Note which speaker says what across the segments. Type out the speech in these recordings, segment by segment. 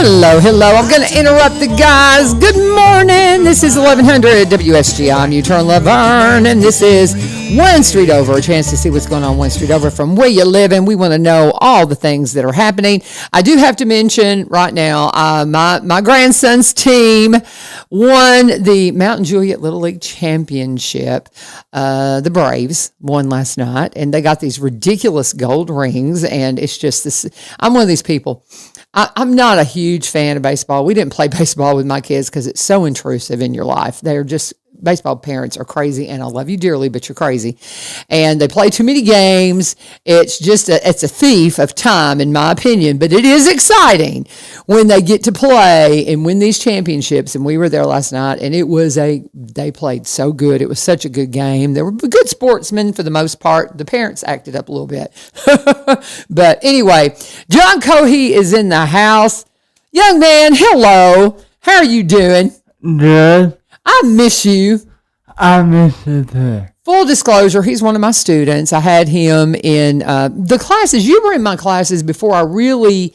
Speaker 1: Hello. I'm going to interrupt the guys. Good morning. This is 1100 WSG. I'm U-Turn LaVern, and this is One Street Over, a chance to see what's going on one street over from where you live, and we want to know all the things that are happening. I do have to mention right now, my grandson's team won the Mountain Juliet Little League Championship. The Braves won last night, and they got these ridiculous gold rings, and it's just this. I'm one of these people. I'm not a huge fan of baseball. We didn't play baseball with my kids because it's so intrusive in your life. They're just, baseball parents are crazy, and I love you dearly, but you're crazy. And they play too many games. It's just, it's a thief of time, in my opinion, but it is exciting when they get to play and win these championships. And we were there last night, and they played so good. It was such a good game. They were good sportsmen for the most part. The parents acted up a little bit. But anyway, John Cohea is in the house. Young man, hello. How are you doing?
Speaker 2: Good.
Speaker 1: I miss you.
Speaker 2: I miss you too.
Speaker 1: Full disclosure, he's one of my students. I had him in the classes. You were in my classes before I really,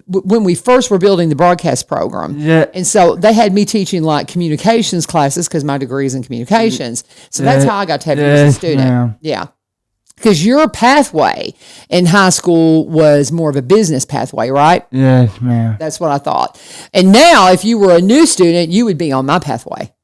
Speaker 1: when we first were building the broadcast program.
Speaker 2: Yeah.
Speaker 1: And so they had me teaching like communications classes because my degree is in communications. So that's how I got to have you as a student.
Speaker 2: Ma'am.
Speaker 1: Yeah. Because your pathway in high school was more of a business pathway, right?
Speaker 2: Yes, ma'am.
Speaker 1: That's what I thought. And now, if you were a new student, you would be on my pathway.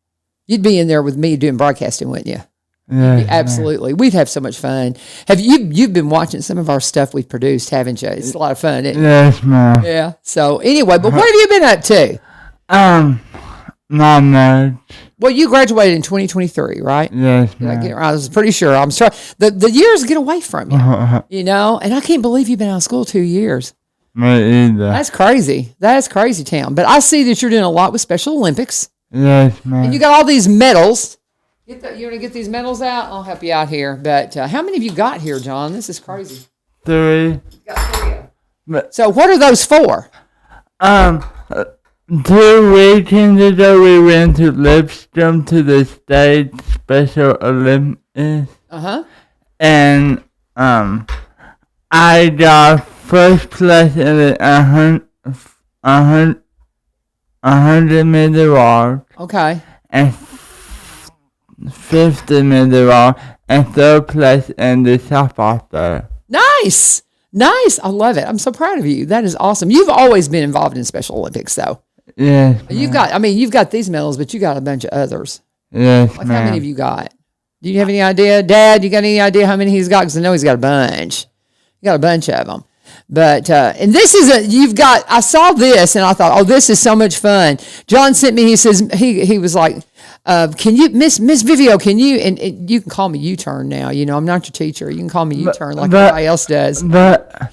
Speaker 1: You'd be in there with me doing broadcasting, wouldn't you?
Speaker 2: Yes,
Speaker 1: Absolutely. We'd have so much fun. Have you've been watching some of our stuff we've produced, haven't you? It's a lot of fun, isn't it?
Speaker 2: Yes, ma'am.
Speaker 1: Yeah. So anyway, but what have you been up to?
Speaker 2: Not much.
Speaker 1: Well, you graduated in 2023, right?
Speaker 2: Yes,
Speaker 1: Did I
Speaker 2: ma'am.
Speaker 1: get it right? I was pretty sure. I'm sorry. The years get away from you, you know? And I can't believe you've been out of school 2 years.
Speaker 2: Me either.
Speaker 1: That's crazy. That's crazy town. But I see that you're doing a lot with Special Olympics.
Speaker 2: Yes, ma'am.
Speaker 1: And you got all these medals. You want to get these medals out? I'll help you out here. But how many have you got here, John? This is crazy.
Speaker 2: 3.
Speaker 1: You got 3 of them.
Speaker 2: But,
Speaker 1: So what are those for?
Speaker 2: 2 weekends ago, we went to Lipscomb to the state Special Olympics.
Speaker 1: Uh-huh.
Speaker 2: And, I got first place in the 100-meter walk.
Speaker 1: Okay.
Speaker 2: And 50-meter walk, and 3rd place in the softball throw.
Speaker 1: Nice. I love it. I'm so proud of you. That is awesome. You've always been involved in Special Olympics, though.
Speaker 2: Yes,
Speaker 1: You've got these medals, but you got a bunch of others.
Speaker 2: yes,
Speaker 1: Like,
Speaker 2: ma'am.
Speaker 1: how many have you got? Do you have any idea? Dad, you got any idea how many he's got? Because I know he's got a bunch. You got a bunch of them. But, and this is I saw this and I thought, oh, this is so much fun. John sent me, he says, he was like, can you, Miss Vivio, can you, and you can call me U-Turn now, you know, I'm not your teacher. You can call me U-Turn like everybody else does.
Speaker 2: But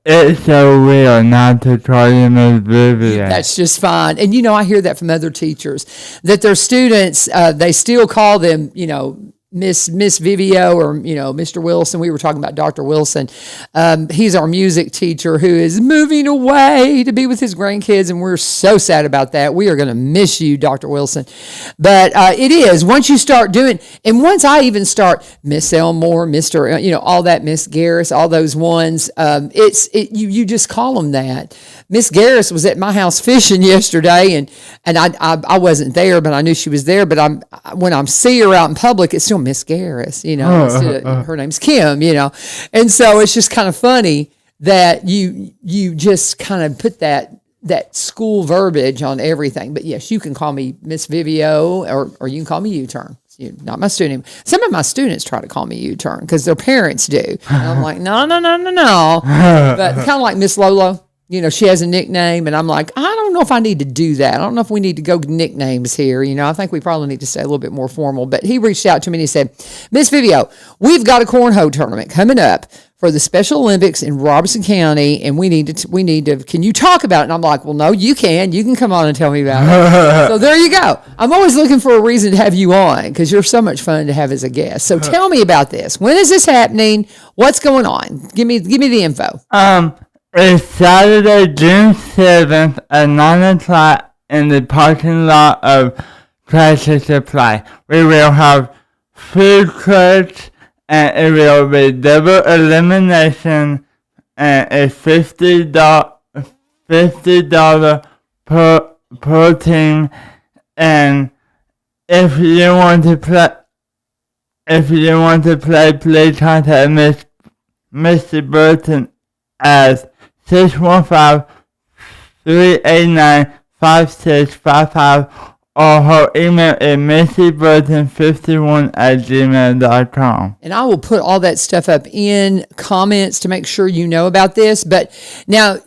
Speaker 2: it's so weird not to call you Miss Vivio.
Speaker 1: That's just fine. And, you know, I hear that from other teachers, that their students, they still call them, you know, Miss Vivio or, you know, Mr. Wilson. We were talking about Dr. Wilson. He's our music teacher who is moving away to be with his grandkids, and we're so sad about that. We are going to miss you, Dr. Wilson. But it is, once you start doing, and once I even start Miss Elmore, Mr., you know, all that, Miss Garris, all those ones, you just call them that. Miss Garris was at my house fishing yesterday, and I wasn't there, but I knew she was there. But when I see her out in public, it's still Miss Garris, you know. Her name's Kim, you know, and so it's just kind of funny that you just kind of put that school verbiage on everything. But yes, you can call me Miss Vivio, or you can call me U-Turn. You're not my student. Some of my students try to call me U-Turn because their parents do. And I'm like, no. But kind of like Miss Lolo. You know, she has a nickname, and I'm like, I don't know if I need to do that. I don't know if we need to go nicknames here. You know, I think we probably need to stay a little bit more formal. But he reached out to me and he said, Miss Vivio, we've got a cornhole tournament coming up for the Special Olympics in Robeson County, and we need to, can you talk about it? And I'm like, well, no, you can come on and tell me about it. So there you go. I'm always looking for a reason to have you on because you're so much fun to have as a guest. So tell me about this. When is this happening? What's going on? Give me the info.
Speaker 2: It's Saturday, June 7th at 9 o'clock in the parking lot of Tractor Supply. We will have food courts, and it will be double elimination, and a $50 $50 per team, and if you want to play, please contact Mr. Burton at 615-389-5655, or her email is missyburton51@gmail.com.
Speaker 1: And I will put all that stuff up in comments to make sure you know about this. But now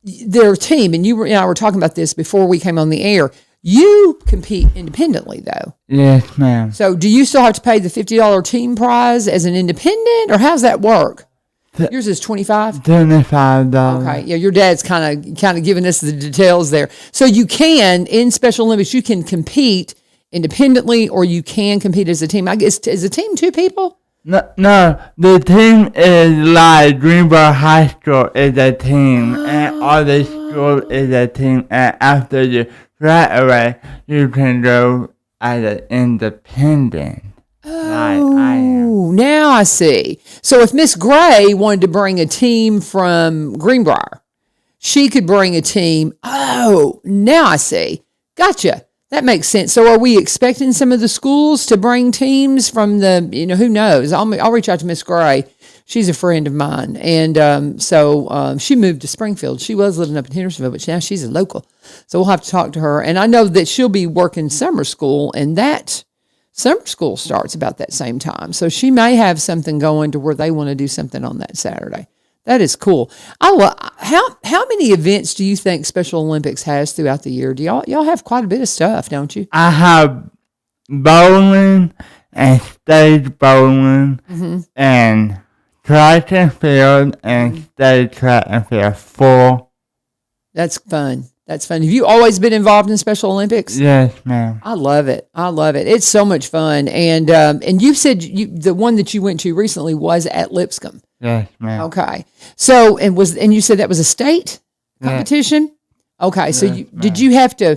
Speaker 1: their team, and you and I were talking about this before we came on the air. You compete independently, though.
Speaker 2: Yes, ma'am.
Speaker 1: So do you still have to pay the $50 team prize as an independent, or how's that work? Yours is $25?
Speaker 2: $25.
Speaker 1: Okay. Yeah, your dad's kind of giving us the details there. So you can, in Special Olympics, you can compete independently, or you can compete as a team. I guess, is a team 2 people?
Speaker 2: No, the team is like Greenboro High School is a team, and all the school is a team, and after you graduate, you can go as an independent.
Speaker 1: Oh, now I see. So if Miss Gray wanted to bring a team from Greenbrier, she could bring a team. Oh, now I see. Gotcha. That makes sense. So are we expecting some of the schools to bring teams from the, who knows? I'll reach out to Miss Gray. She's a friend of mine. And so she moved to Springfield. She was living up in Hendersonville, but now she's a local. So we'll have to talk to her. And I know that she'll be working summer school, and that summer school starts about that same time. So she may have something going to where they want to do something on that Saturday. That is cool. How many events do you think Special Olympics has throughout the year? Do y'all have quite a bit of stuff, don't you?
Speaker 2: I have bowling and stage bowling and track and field and stage track and field. 4.
Speaker 1: That's fun. That's fun. Have you always been involved in Special Olympics?
Speaker 2: Yes, ma'am.
Speaker 1: I love it. It's so much fun. And you said the one that you went to recently was at Lipscomb.
Speaker 2: Yes, ma'am.
Speaker 1: Okay. So and you said that was a state competition? Yeah. Okay. So did you had to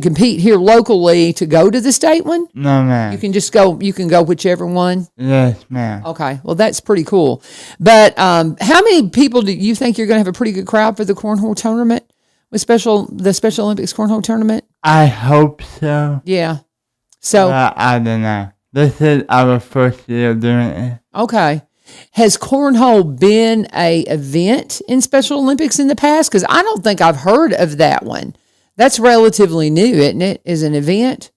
Speaker 1: compete here locally to go to the state one?
Speaker 2: No, ma'am.
Speaker 1: You can just go. You can go whichever one.
Speaker 2: Yes, ma'am.
Speaker 1: Okay. Well, that's pretty cool. But how many people do you think you're going to have a pretty good crowd for the cornhole tournament? With the Special Olympics cornhole tournament? I
Speaker 2: hope so.
Speaker 1: Yeah. So
Speaker 2: I don't know. This is our first year doing it.
Speaker 1: Okay. Has cornhole been a event in Special Olympics in the past? Because I don't think I've heard of that one. That's relatively new, isn't it? Is an event?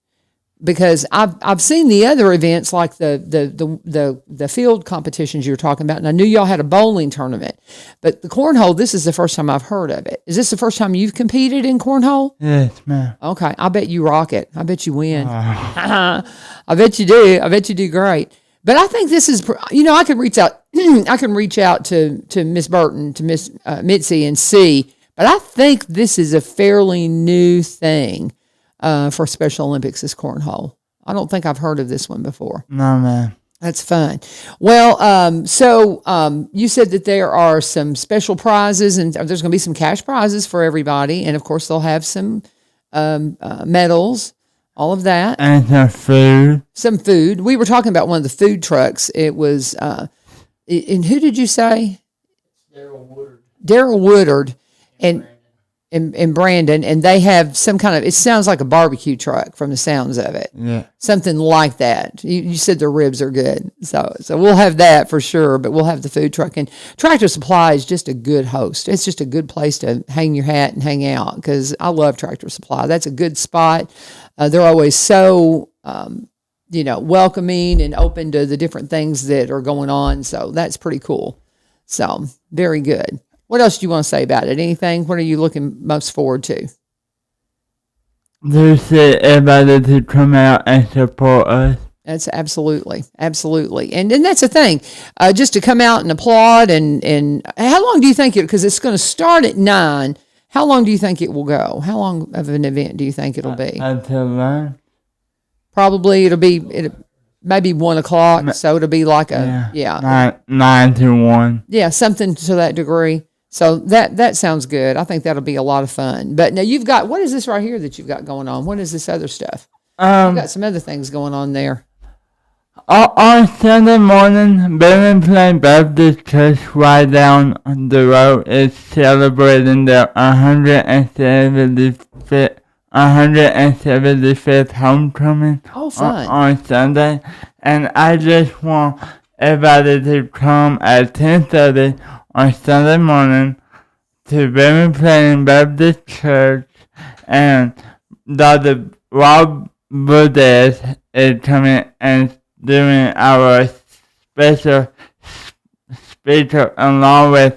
Speaker 1: Because I've seen the other events like the field competitions you were talking about, and I knew y'all had a bowling tournament, but the cornhole, this is the first time I've heard of it. Is this the first time you've competed in cornhole?
Speaker 2: Yes, ma'am.
Speaker 1: Okay, I bet you rock it. I bet you win. I bet you do. I bet you do great. But I think this is, I can reach out. I can reach out to Miss Burton, to Miss Mitzi, and see. But I think this is a fairly new thing. For Special Olympics is cornhole. I don't think I've heard of this one before.
Speaker 2: No, man.
Speaker 1: That's fun. Well, so you said that there are some special prizes, and there's going to be some cash prizes for everybody, and of course they'll have some medals, all of that,
Speaker 2: and some food.
Speaker 1: Some food. We were talking about one of the food trucks. It was, and who did you say? Daryl Woodard, and Brandon, and they have some kind of, it sounds like a barbecue truck from the sounds of it.
Speaker 2: Yeah.
Speaker 1: Something like that. You said their ribs are good. So we'll have that for sure, but we'll have the food truck. And Tractor Supply is just a good host. It's just a good place to hang your hat and hang out, because I love Tractor Supply. That's a good spot. They're always so, welcoming and open to the different things that are going on. So that's pretty cool. So very good. What else do you want to say about it? Anything? What are you looking most forward to?
Speaker 2: There's everybody to come out and support us.
Speaker 1: That's absolutely. And that's the thing, just to come out and applaud. And how long do you think because it's going to start at 9. How long do you think it will go? How long of an event do you think it'll be?
Speaker 2: Until 9.
Speaker 1: Probably maybe 1 o'clock. So it'll be like
Speaker 2: 9 to 1.
Speaker 1: Yeah, something to that degree. So that sounds good. I think that'll be a lot of fun. But now you've got, what is this right here that you've got going on? What is this other stuff? You've got some other things going on there.
Speaker 2: On Sunday morning, Billy Plain Baptist Church right down the road is celebrating their 175th homecoming
Speaker 1: fun.
Speaker 2: on Sunday. And I just want everybody to come at 10:30 on Sunday morning to Billy Plain Baptist Church, and Dr. Rob Budez is coming and doing our special speaker along with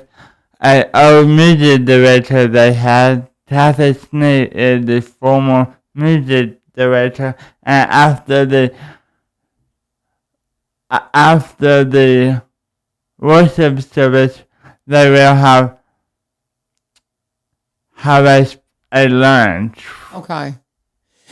Speaker 2: an old music director they had. Kathy Sneed is the former music director, and after the worship service, they will have a lunch.
Speaker 1: Okay.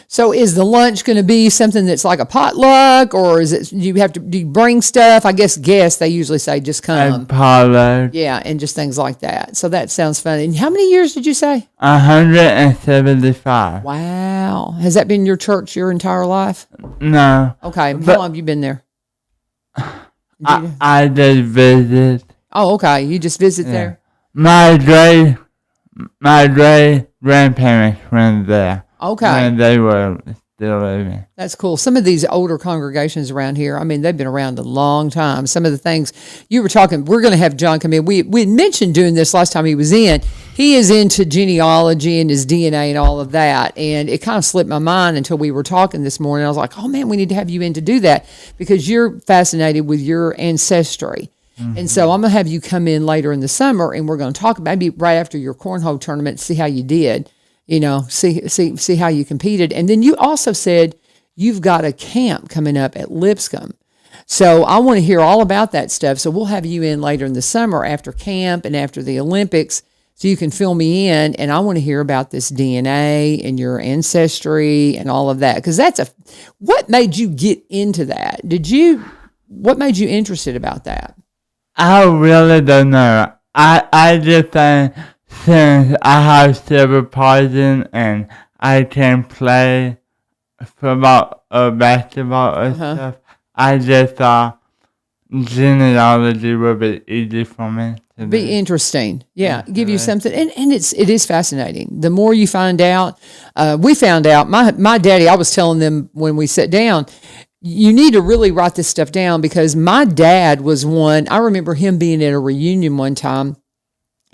Speaker 1: So is the lunch going to be something that's like a potluck, or is it do you bring stuff? I guess guests, they usually say just come.
Speaker 2: A potluck.
Speaker 1: Yeah, and just things like that. So that sounds fun. And how many years did you say?
Speaker 2: 175.
Speaker 1: Wow. Has that been your church your entire life?
Speaker 2: No.
Speaker 1: Okay. How long have you been there?
Speaker 2: I just visit.
Speaker 1: Oh, okay. You just visit there?
Speaker 2: My great grandparents went there.
Speaker 1: Okay.
Speaker 2: When they were still living.
Speaker 1: That's cool. Some of these older congregations around here, I mean, they've been around a long time. Some of the things you were talking, we're going to have John come in. We mentioned doing this last time he was in. He is into genealogy and his DNA and all of that. And it kind of slipped my mind until we were talking this morning. I was like, oh man, we need to have you in to do that because you're fascinated with your ancestry. Mm-hmm. And so I'm going to have you come in later in the summer and we're going to talk maybe right after your cornhole tournament, see how you did. You know, see how you competed. And then you also said you've got a camp coming up at Lipscomb. So I want to hear all about that stuff. So we'll have you in later in the summer after camp and after the Olympics so you can fill me in. And I want to hear about this DNA and your ancestry and all of that. Because what made you get into that? What made you interested about that?
Speaker 2: I really don't know. I just think since I have cerebral palsy and I can play football or basketball or stuff, I just thought genealogy would be easy for me to
Speaker 1: be interesting. Yeah, give you something. And it is fascinating. The more you find out, we found out, my daddy, I was telling them when we sat down, you need to really write this stuff down because my dad was one, I remember him being at a reunion one time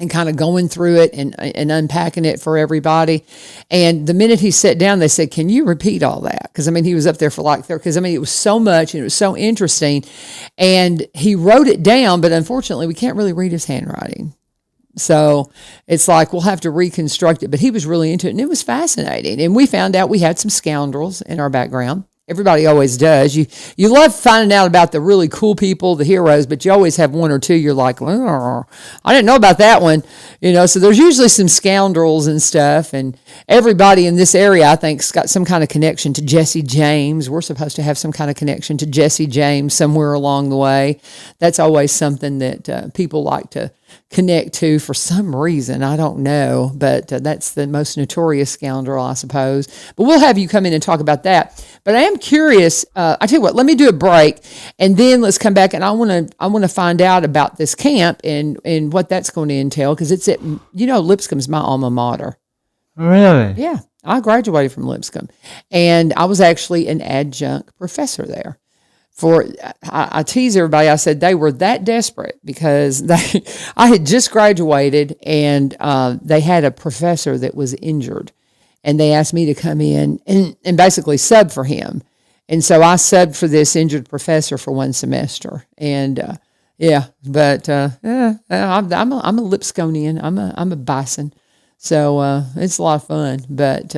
Speaker 1: and kind of going through it and unpacking it for everybody. And the minute he sat down, they said, can you repeat all that? Because, I mean, he was up there for it was so much and it was so interesting. And he wrote it down, but unfortunately, we can't really read his handwriting. So it's like we'll have to reconstruct it. But he was really into it, and it was fascinating. And we found out we had some scoundrels in our background. Everybody always does. You love finding out about the really cool people, the heroes, but you always have one or two you're like, I didn't know about that one. You know, so there's usually some scoundrels and stuff. And everybody in this area, I think, has got some kind of connection to Jesse James. We're supposed to have some kind of connection to Jesse James somewhere along the way. That's always something that people like to connect to for some reason. I don't know, but that's the most notorious scoundrel, I suppose. But we'll have you come in and talk about that. But I am curious. I tell you what, let me do a break, and then let's come back. And I want to find out about this camp and what that's going to entail because it's at Lipscomb's my alma mater.
Speaker 2: Really?
Speaker 1: Yeah, I graduated from Lipscomb, and I was actually an adjunct professor there. I tease everybody. I said they were that desperate because I had just graduated and they had a professor that was injured, and they asked me to come in and basically sub for him. And so I subbed for this injured professor for one semester. And I'm a Lipscombian. I'm a bison. So it's a lot of fun, but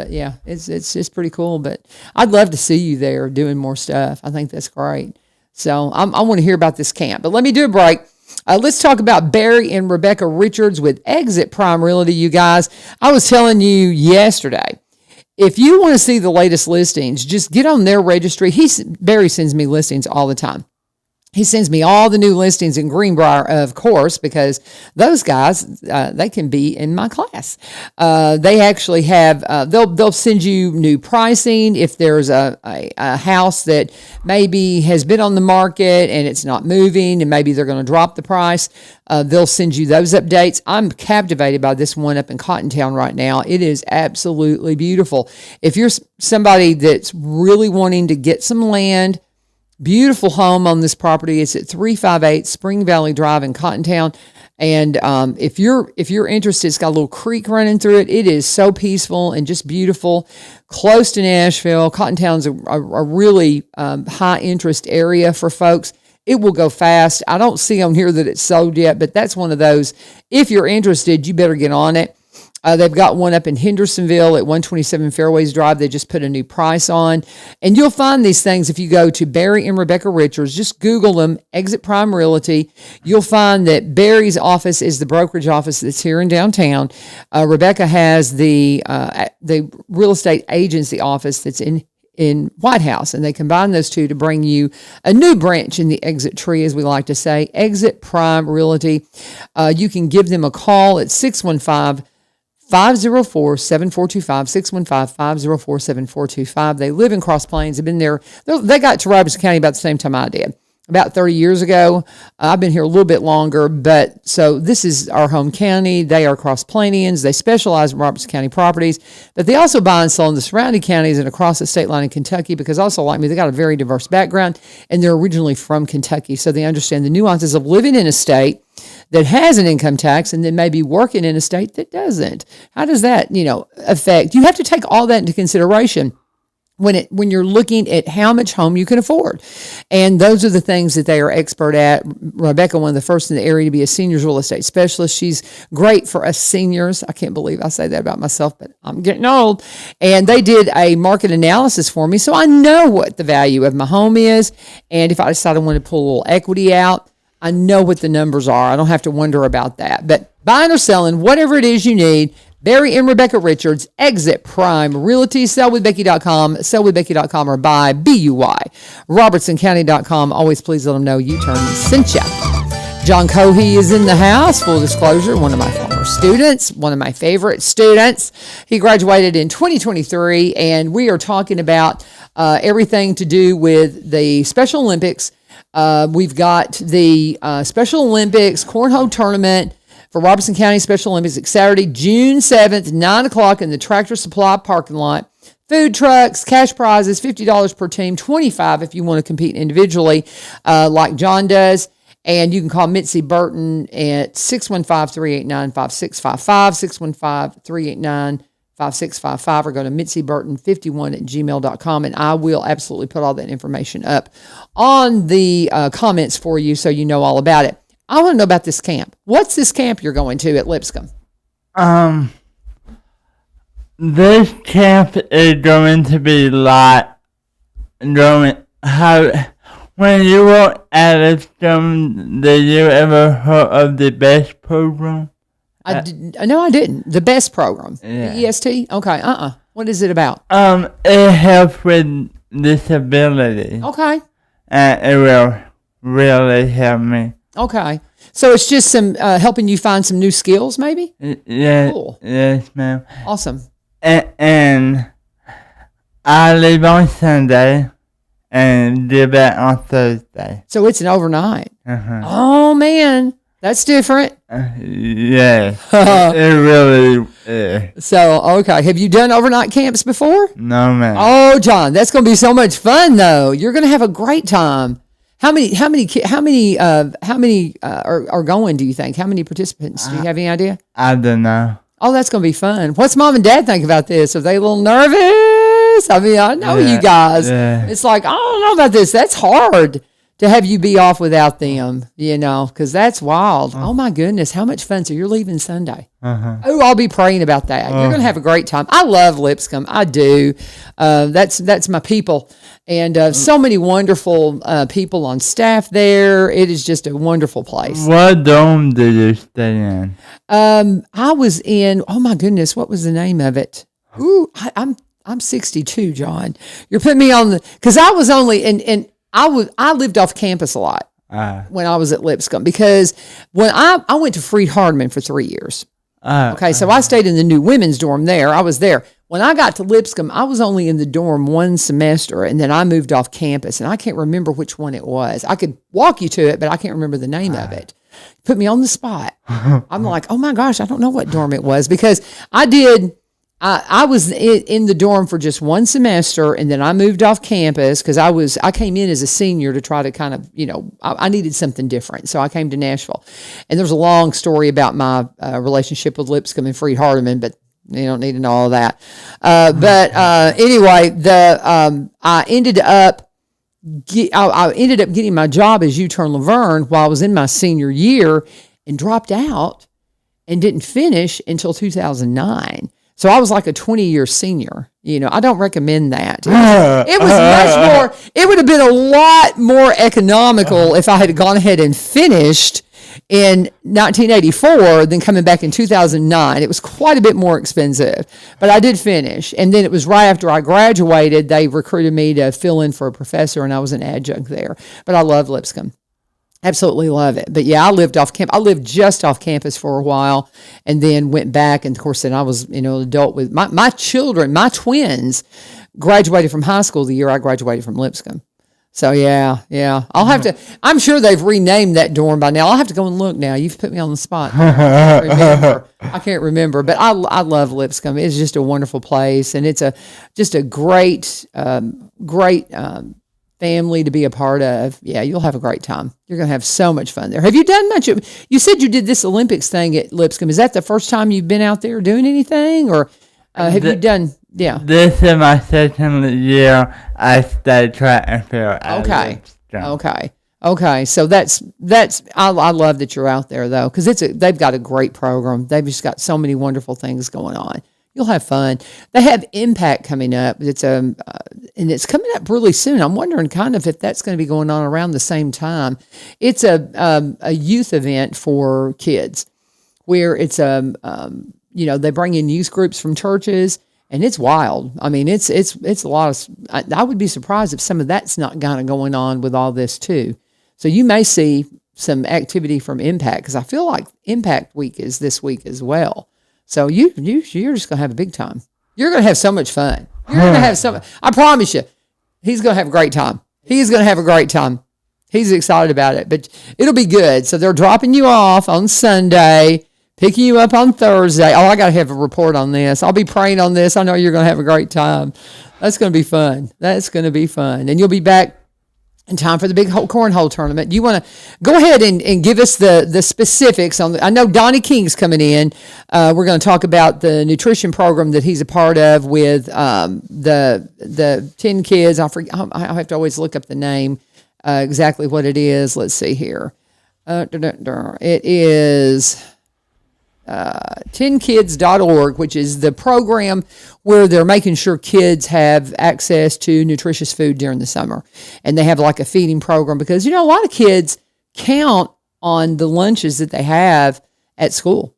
Speaker 1: yeah, it's pretty cool. But I'd love to see you there doing more stuff. I think that's great. So I want to hear about this camp. But let me do a break. Let's talk about Barry and Rebecca Richards with Exit Prime Realty, you guys. I was telling you yesterday, if you want to see the latest listings, just get on their registry. Barry sends me listings all the time. He sends me all the new listings in Greenbrier, of course, because those guys, they can be in my class. They actually have, they'll send you new pricing. If there's a house that maybe has been on the market and it's not moving and maybe they're going to drop the price, they'll send you those updates. I'm captivated by this one up in Cottontown right now. It is absolutely beautiful. If you're somebody that's really wanting to get some land, beautiful home on this property. It's at 358 Spring Valley Drive in Cottontown. And if you're interested, it's got a little creek running through it. It is so peaceful and just beautiful. Close to Nashville. Cottontown's a really high interest area for folks. It will go fast. I don't see on here that it's sold yet, but that's one of those. If you're interested, you better get on it. They've got one up in Hendersonville at 127 Fairways Drive. They just put a new price on. And you'll find these things if you go to Barry and Rebecca Richards. Just Google them, Exit Prime Realty. You'll find that Barry's office is the brokerage office that's here in downtown. Rebecca has the real estate agency office that's in White House, and they combine those two to bring you a new branch in the exit tree, as we like to say, Exit Prime Realty. You can give them a call at 615-504-7425, 615-504-7425. They live in Cross Plains. They've been there. They got to Robertson County about the same time I did, about 30 years ago. I've been here a little bit longer, but so this is our home county. They are Cross Plainians. They specialize in Robertson County properties, but they also buy and sell in the surrounding counties and across the state line in Kentucky, because also, like me, they got a very diverse background, and they're originally from Kentucky, so they understand the nuances of living in a state that has an income tax and then maybe working in a state that doesn't. How does that, affect? You have to take all that into consideration when you're looking at how much home you can afford. And those are the things that they are expert at. Rebecca, one of the first in the area to be a seniors real estate specialist. She's great for us seniors. I can't believe I say that about myself, but I'm getting old. And they did a market analysis for me, so I know what the value of my home is. And if I decide I want to pull a little equity out, I know what the numbers are. I don't have to wonder about that. But buying or selling, whatever it is you need, Barry and Rebecca Richards, Exit Prime Realty, sellwithbecky.com, sellwithbecky.com, or buy, B-U-Y, robertsoncounty.com. Always please let them know U-Turn sent you. John Cohea is in the house. Full disclosure, one of my former students, one of my favorite students. He graduated in 2023, and we are talking about everything to do with the Special Olympics. We've got the Special Olympics Cornhole Tournament for Robertson County Special Olympics. It's Saturday, June 7th, 9 o'clock in the Tractor Supply parking lot. Food trucks, cash prizes, $50 per team, $25 if you want to compete individually like John does. And you can call Mitzi Burton at 615-389-5655, 615-389-5655, or go to mitziburton51@gmail.com, and I will absolutely put all that information up on the comments for you so you know all about it. I want to know about this camp. What's this camp you're going to at Lipscomb?
Speaker 2: This camp is going to be when you were at Lipscomb, did you ever heard of the BEST program?
Speaker 1: No, I didn't. The BEST program. Yeah. The EST? Okay. What is it about?
Speaker 2: It helps with disability.
Speaker 1: Okay.
Speaker 2: And it will really help me.
Speaker 1: Okay. So it's just some helping you find some new skills, maybe?
Speaker 2: Yeah.
Speaker 1: Cool.
Speaker 2: Yes, ma'am.
Speaker 1: Awesome.
Speaker 2: And I leave on Sunday and do that on Thursday.
Speaker 1: So it's an overnight.
Speaker 2: Uh-huh.
Speaker 1: Oh, man. That's different.
Speaker 2: Yeah. It really is.
Speaker 1: So, okay. Have you done overnight camps before?
Speaker 2: No, ma'am.
Speaker 1: Oh, John, that's going to be so much fun, though. You're going to have a great time. How many are going, do you think? How many participants? Do you have any idea?
Speaker 2: I don't know.
Speaker 1: Oh, that's going to be fun. What's mom and dad think about this? Are they a little nervous? I mean, I know you guys. Yeah. It's like, I don't know about this. That's hard to have you be off without them, because that's wild. Oh, my goodness. How much fun. So you're leaving Sunday. Uh-huh. Oh, I'll be praying about that. You're going to have a great time. I love Lipscomb. I do. That's my people. And so many wonderful people on staff there. It is just a wonderful place.
Speaker 2: What dome did you stay in?
Speaker 1: I was in, oh my goodness, what was the name of it? Ooh, I'm 62, John. You're putting me on because I was only, and I lived off campus a lot. when I was at Lipscomb, because when I went to Freed-Hardeman for 3 years. Okay, so I stayed in the new women's dorm there. I was there. When I got to Lipscomb, I was only in the dorm one semester, and then I moved off campus, and I can't remember which one it was. I could walk you to it, but I can't remember the name of it. Put me on the spot. I'm like, oh my gosh, I don't know what dorm it was, because I was in the dorm for just one semester, and then I moved off campus because I came in as a senior to try to kind of, I needed something different. So I came to Nashville. And there's a long story about my relationship with Lipscomb and Freed-Hardeman, but you don't need to know all that. Anyway, I ended up getting my job as U-Turn LaVern while I was in my senior year, and dropped out and didn't finish until 2009. So I was like a 20-year senior. I don't recommend that. It was much more, it would have been a lot more economical if I had gone ahead and finished in 1984 than coming back in 2009. It was quite a bit more expensive, but I did finish. And then it was right after I graduated, they recruited me to fill in for a professor, and I was an adjunct there. But I love Lipscomb. Absolutely love it. But yeah, I lived just off campus for a while, and then went back. And of course, then I was, an adult with my children. My twins graduated from high school the year I graduated from Lipscomb. So yeah. I'll have to, I'm sure they've renamed that dorm by now. I'll have to go and look now. You've put me on the spot. I can't remember, but I love Lipscomb. It's just a wonderful place, and it's just a great family to be a part of. Yeah, you'll have a great time. You're going to have so much fun there. Have you done much you said you did this Olympics thing at Lipscomb. Is that the first time you've been out there doing anything, or have you done, yeah? This
Speaker 2: is my second year at state track and field.
Speaker 1: Okay. So that's I love that you're out there though, because they've got a great program. They've just got so many wonderful things going on. You'll have fun. They have Impact coming up. It's and it's coming up really soon. I'm wondering kind of if that's going to be going on around the same time. It's a youth event for kids, where it's they bring in youth groups from churches, and it's wild. I mean, it's a lot of. I would be surprised if some of that's not kind of going on with all this too. So you may see some activity from Impact, because I feel like Impact Week is this week as well. So you're just going to have a big time. You're going to have so much fun. You're going to have I promise you, he's going to have a great time. He's going to have a great time. He's excited about it, but it'll be good. So they're dropping you off on Sunday, picking you up on Thursday. Oh, I got to have a report on this. I'll be praying on this. I know you're going to have a great time. That's going to be fun. And you'll be back in time for the big cornhole tournament. You want to go ahead and give us the specifics on I know Donny King's coming in. We're going to talk about the nutrition program that he's a part of with the 10 kids. I have to always look up the name, exactly what it is. Let's see here. It is 10kids.org, which is the program where they're making sure kids have access to nutritious food during the summer. And they have like a feeding program, because, a lot of kids count on the lunches that they have at school,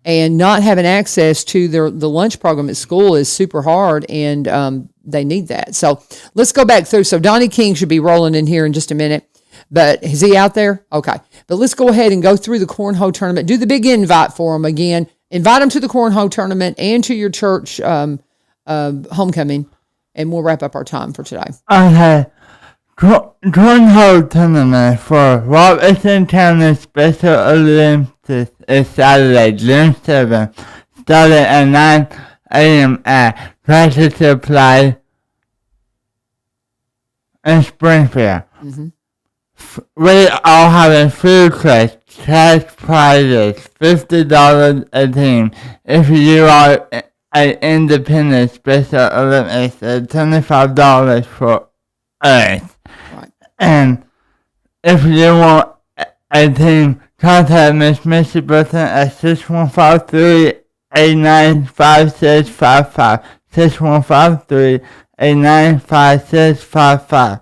Speaker 1: and not having access to the lunch program at school is super hard, and they need that. So let's go back through. So Donny King should be rolling in here in just a minute. But is he out there? Okay. But let's go ahead and go through the cornhole tournament. Do the big invite for them again. Invite them to the cornhole tournament and to your church homecoming, and we'll wrap up our time for today.
Speaker 2: Okay. Cornhole tournament for Robertson County Special Olympics is Saturday, June 7th, starting at 9 a.m. at Tractor Supply in Springfield. Mm-hmm. We all have a food quest, cash prizes, $50 a team. If you are an independent Special Olympics, $25 for us. Right. And if you want a team, contact Miss Missy Burton at 615-389-5655, 615-389-5655.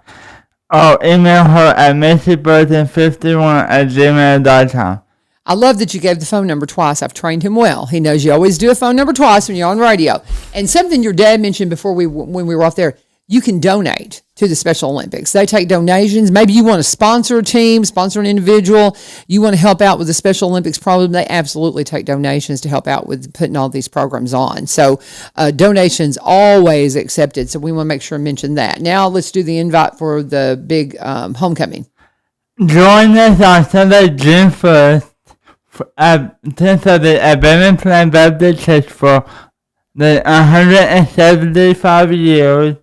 Speaker 2: Or email her at missyburton51@gmail.com.
Speaker 1: I love that you gave the phone number twice. I've trained him well. He knows you always do a phone number twice when you're on radio. And something your dad mentioned before when we were off there, you can donate to the Special Olympics. They take donations. Maybe you want to sponsor a team, sponsor an individual. You want to help out with the Special Olympics program. They absolutely take donations to help out with putting all these programs on. So donations always accepted. So we want to make sure to mention that. Now let's do the invite for the big homecoming.
Speaker 2: Join us on Sunday, June 1st at 10:30 at Birmingham Plain Baptist Church for the 175 years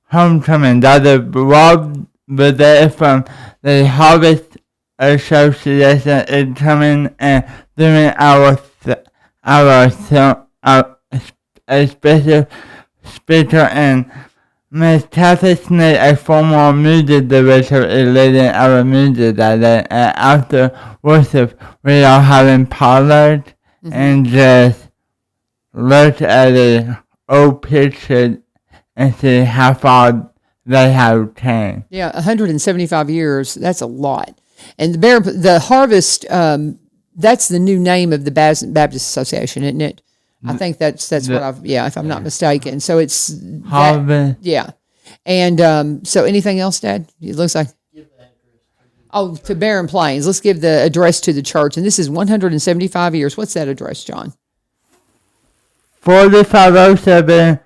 Speaker 2: homecoming. Dr. Rob Burdett from the Harvest Association is coming and doing our a special speaker, and Ms. Kathy Smith, a former music director, is leading our music that day. And after worship, we are having potluck and just look at the old picture and see how far they have came.
Speaker 1: Yeah, 175 years, that's a lot. And the Harvest, that's the new name of the Baptist Association, isn't it? I think that's what if I'm not mistaken. So it's
Speaker 2: Harvest.
Speaker 1: Yeah. And so anything else, Dad? It looks like. To Barren Plains. Let's give the address to the church. And this is 175 years. What's that address, John?
Speaker 2: 4507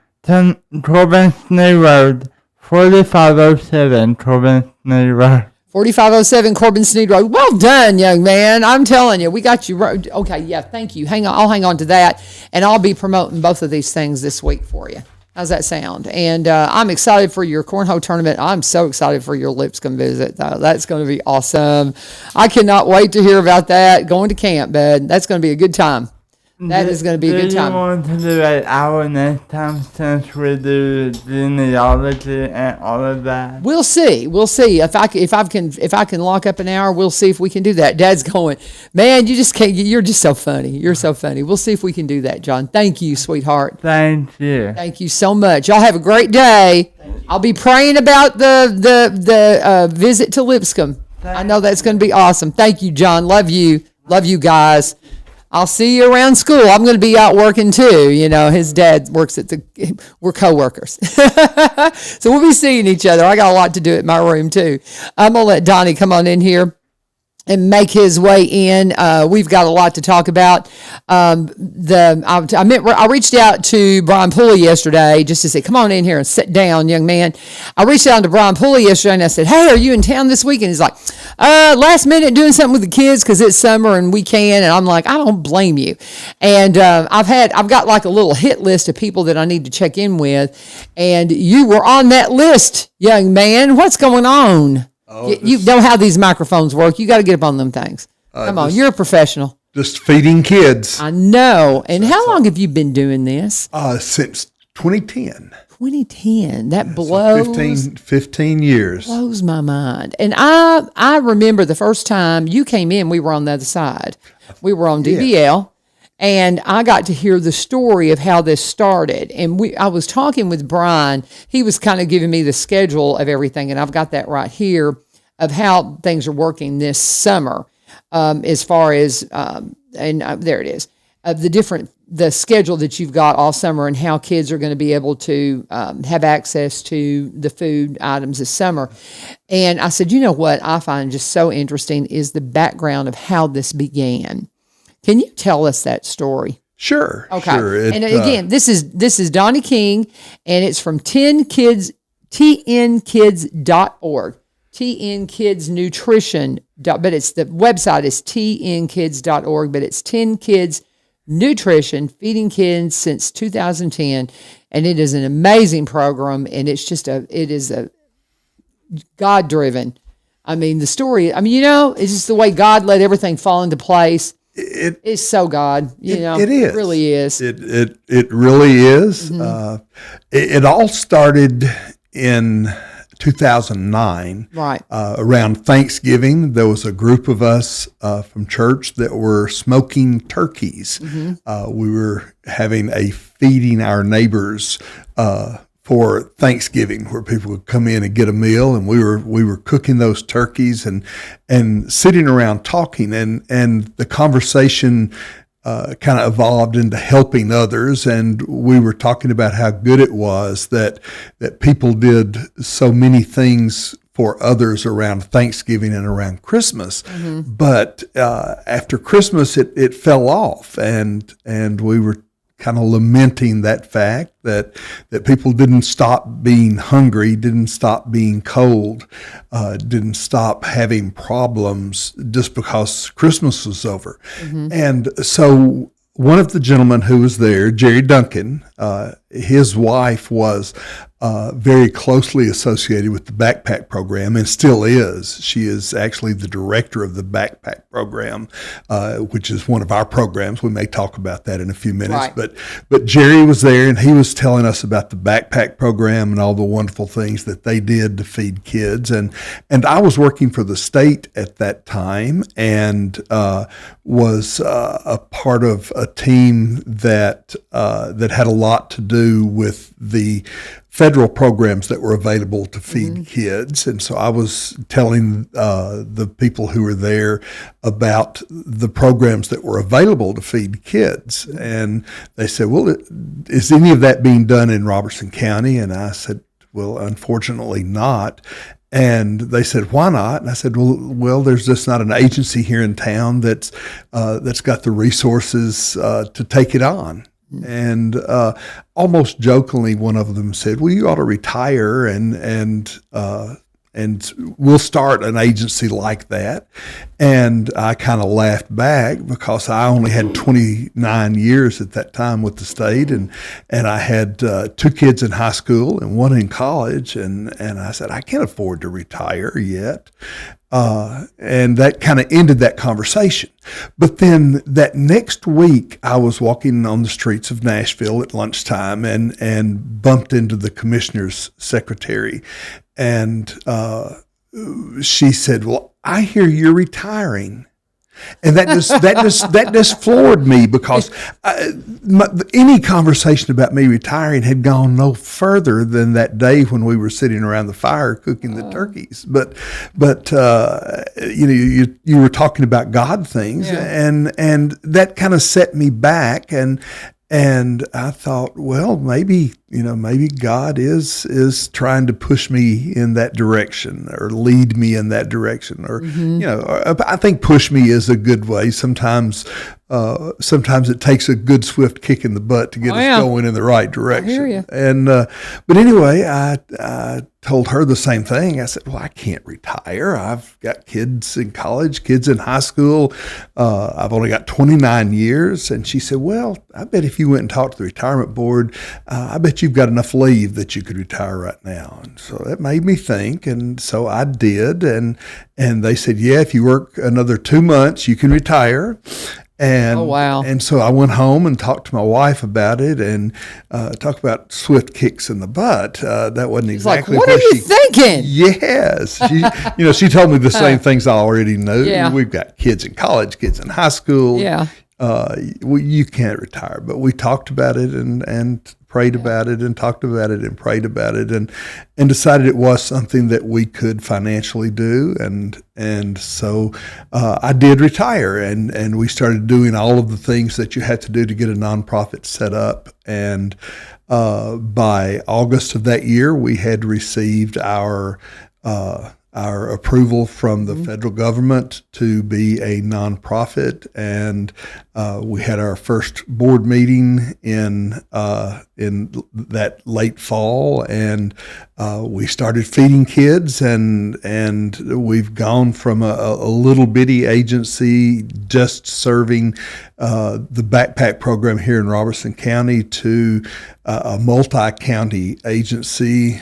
Speaker 2: Corbin Snee Road. 4507 Corbin Snee Road.
Speaker 1: 4507 Corbin Sneed Road. Well done, young man. I'm telling you, we got you. Okay, yeah, thank you. I'll hang on to that, and I'll be promoting both of these things this week for you. How's that sound? And I'm excited for your cornhole tournament. I'm so excited for your Lipscomb visit, though. That's going to be awesome. I cannot wait to hear about that. Going to camp, bud. That's going to be a good time. That is going to be a good time.
Speaker 2: Do you want to do an hour next time since we do genealogy and all of that?
Speaker 1: We'll see. If I can lock up an hour, we'll see if we can do that. Dad's going, man, you just can't. You're just so funny. You're so funny. We'll see if we can do that, John. Thank you, sweetheart.
Speaker 2: Thank you.
Speaker 1: Thank you so much. Y'all have a great day. I'll be praying about the visit to Lipscomb. I know that's going to be awesome. Thank you, John. Love you. Love you guys. I'll see you around school. I'm going to be out working too. You know, his dad works we're co-workers. So we'll be seeing each other. I got a lot to do at my room too. I'm going to let Donnie come on in here and make his way in. We've got a lot to talk about. I reached out to Brian Pulley yesterday just to say, come on in here and sit down, young man. I reached out to Brian Pulley yesterday and I said, hey, are you in town this week? And he's like, last minute doing something with the kids because it's summer and we can. And I'm like, I don't blame you. And I've got like a little hit list of people that I need to check in with. And you were on that list, young man. What's going on? You know how these microphones work. You got to get up on them things. Come on, you're a professional.
Speaker 3: Just feeding kids.
Speaker 1: I know. And how long have you been doing this?
Speaker 3: Since 2010.
Speaker 1: 2010. That blows.
Speaker 3: 15 years.
Speaker 1: Blows my mind. And I remember the first time you came in, we were on the other side. We were on DBL. And I got to hear the story of how this started. And I was talking with Brian. He was kind of giving me the schedule of everything. And I've got that right here of how things are working this summer as far as, there it is, the schedule that you've got all summer and how kids are going to be able to have access to the food items this summer. And I said, you know what I find just so interesting is the background of how this began. Can you tell us that story?
Speaker 3: Sure.
Speaker 1: Okay.
Speaker 3: Sure.
Speaker 1: And again, this is Donnie King, and it's from tnkids.org. TN Nutrition. But it's the website is tnkids.org, but it's 10 Kids Nutrition, feeding kids since 2010, and it is an amazing program, and it is a God-driven. I mean, the story. I mean, it's just the way God let everything fall into place. It's so God,
Speaker 3: it is.
Speaker 1: It really is.
Speaker 3: It really is.
Speaker 1: Mm-hmm.
Speaker 3: It all started in 2009.
Speaker 1: Right.
Speaker 3: Around Thanksgiving, there was a group of us from church that were smoking turkeys. Mm-hmm. We were having a feeding our neighbors for Thanksgiving, where people would come in and get a meal, and we were cooking those turkeys and sitting around talking, and the conversation kind of evolved into helping others, and we were talking about how good it was that people did so many things for others around Thanksgiving and around Christmas. But after Christmas, it fell off, and we were kind of lamenting that fact that people didn't stop being hungry, didn't stop being cold, didn't stop having problems just because Christmas was over. And so one of the gentlemen who was there, Jerry Duncan, his wife was very closely associated with the backpack program and still is. She is actually the director of the backpack program, which is one of our programs. We may talk about that in a few minutes.
Speaker 1: Right.
Speaker 3: But Jerry was there, and he was telling us about the backpack program and all the wonderful things that they did to feed kids. And I was working for the state at that time, and was a part of a team that had a lot to do with the federal programs that were available to feed kids. And so I was telling the people who were there about the programs that were available to feed kids. And they said, well, is any of that being done in Robertson County? And I said, well, unfortunately not. And they said, why not? And I said, well, there's just not an agency here in town that's got the resources to take it on. And almost jokingly, one of them said, well, you ought to retire and we'll start an agency like that. And I kind of laughed back because I only had 29 years at that time with the state, and I had 2 kids in high school and 1 in college, and I said, I can't afford to retire yet. And that kind of ended that conversation. But then that next week, I was walking on the streets of Nashville at lunchtime and bumped into the commissioner's secretary. And she said, well, I hear you're retiring. And that just floored me because any conversation about me retiring had gone no further than that day when we were sitting around the fire cooking the turkeys. But you were talking about God things, and that kind of set me back, and I thought, well, maybe God is trying to push me in that direction or lead me in that direction, or I think push me is a good way. Sometimes it takes a good swift kick in the butt to get us going in the right direction. I hear you. And but anyway, I told her the same thing. I said, well, I can't retire. I've got kids in college, kids in high school. I've only got 29 years. And she said, well, I bet if you went and talked to the retirement board, I bet you've got enough leave that you could retire right now. And so that made me think. And so I did. And they said, yeah, if you work another 2 months, you can retire. And, and so I went home and talked to my wife about it, and talk about swift kicks in the butt. That wasn't exactly
Speaker 1: what are you thinking?
Speaker 3: Yes. She told me the same things I already knew. Yeah. We've got kids in college, kids in high school. Yeah. You can't retire. But we talked about it and prayed about it and talked about it and prayed about it and decided it was something that we could financially do. And so I did retire, and we started doing all of the things that you had to do to get a nonprofit set up. And by August of that year, we had received our approval from the federal government to be a nonprofit, and we had our first board meeting in that late fall, and we started feeding kids, and we've gone from a little bitty agency just serving the backpack program here in Robertson County to a multi-county agency,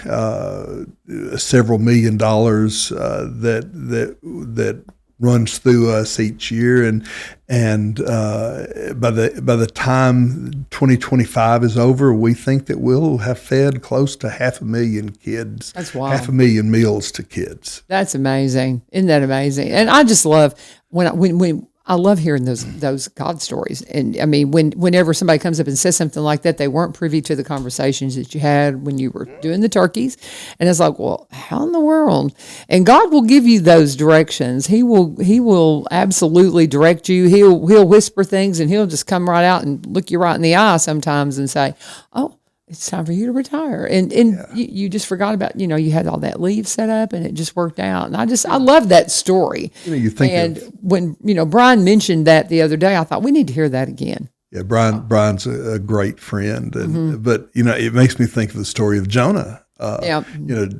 Speaker 3: several $1 million that runs through us each year, and by the time 2025 is over, we think that we'll have fed close to 500,000 kids.
Speaker 1: That's wild.
Speaker 3: 500,000 meals to kids.
Speaker 1: That's amazing. Isn't that amazing? And I just love when I love hearing those God stories. And I mean, whenever somebody comes up and says something like that, they weren't privy to the conversations that you had when you were doing the turkeys. And it's like, well, how in the world? And God will give you those directions. He will absolutely direct you. He'll whisper things, and he'll just come right out and look you right in the eye sometimes and say, oh, it's time for you to retire. And you just forgot about, you had all that leave set up, and it just worked out. And I love that story.
Speaker 3: You think
Speaker 1: and when, Brian mentioned that the other day, I thought we need to hear that again.
Speaker 3: Yeah, Brian's a great friend. And, but, it makes me think of the story of Jonah.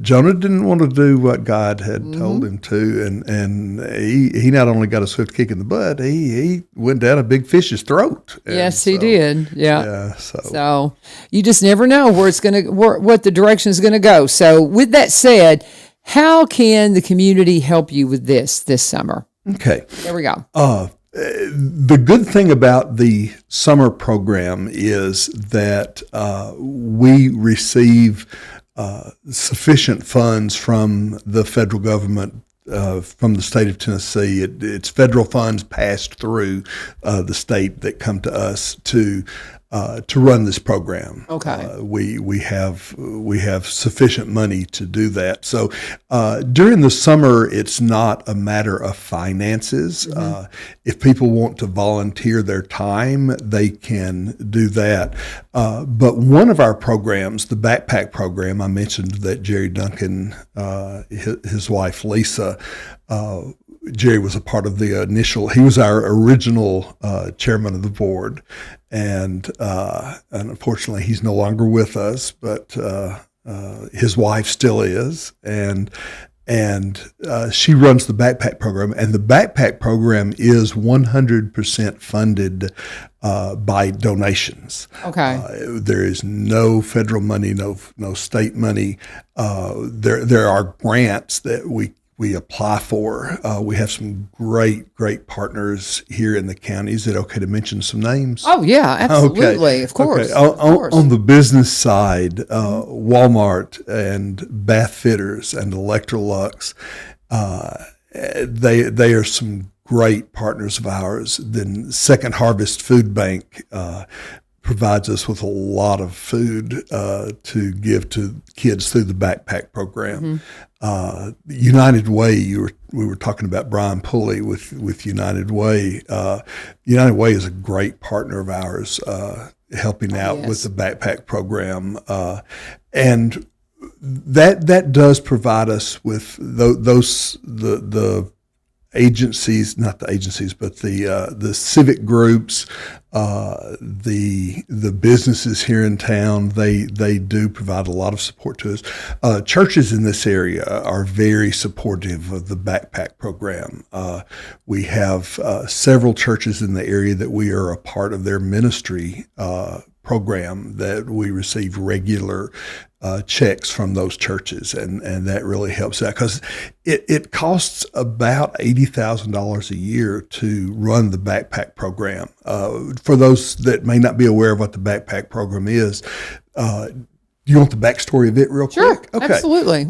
Speaker 3: Jonah didn't want to do what God had told him to, and he not only got a swift kick in the butt, he went down a big fish's throat.
Speaker 1: Yes, he did. Yeah.
Speaker 3: So
Speaker 1: you just never know what the direction is gonna go. So with that said, how can the community help you with this summer?
Speaker 3: Okay,
Speaker 1: there we go.
Speaker 3: The good thing about the summer program is that we receive sufficient funds from the federal government, from the state of Tennessee. It's federal funds passed through the state that come to us to run this program.
Speaker 1: Okay.
Speaker 3: We have sufficient money to do that. So during the summer, it's not a matter of finances. If people want to volunteer their time, they can do that. But one of our programs, the backpack program, I mentioned that Jerry Duncan, his wife Lisa, Jerry was a part of the initial. He was our original chairman of the board, and unfortunately, he's no longer with us. But his wife still is, and she runs the backpack program. And the backpack program is 100% funded by donations.
Speaker 1: Okay.
Speaker 3: There is no federal money, no state money. There are grants that we apply for. We have some great partners here in the county. Is it okay to mention some names?
Speaker 1: Oh yeah, absolutely.
Speaker 3: Okay.
Speaker 1: Of course.
Speaker 3: Okay. On the business side, Walmart and Bath Fitters and Electrolux, they are some great partners of ours. Then Second Harvest Food Bank provides us with a lot of food to give to kids through the backpack program. United Way, we were talking about Brian Pulley with United Way. United Way is a great partner of ours, helping out with the backpack program, and that does provide us with the agencies, not the agencies, but the civic groups, the businesses here in town. They do provide a lot of support to us. Churches in this area are very supportive of the backpack program. We have several churches in the area that we are a part of their ministry program, that we receive regular checks from those churches, and that really helps out, because it costs about $80,000 a year to run the backpack program. For those that may not be aware of what the backpack program is, do you want the backstory of it real quick?
Speaker 1: Sure, absolutely.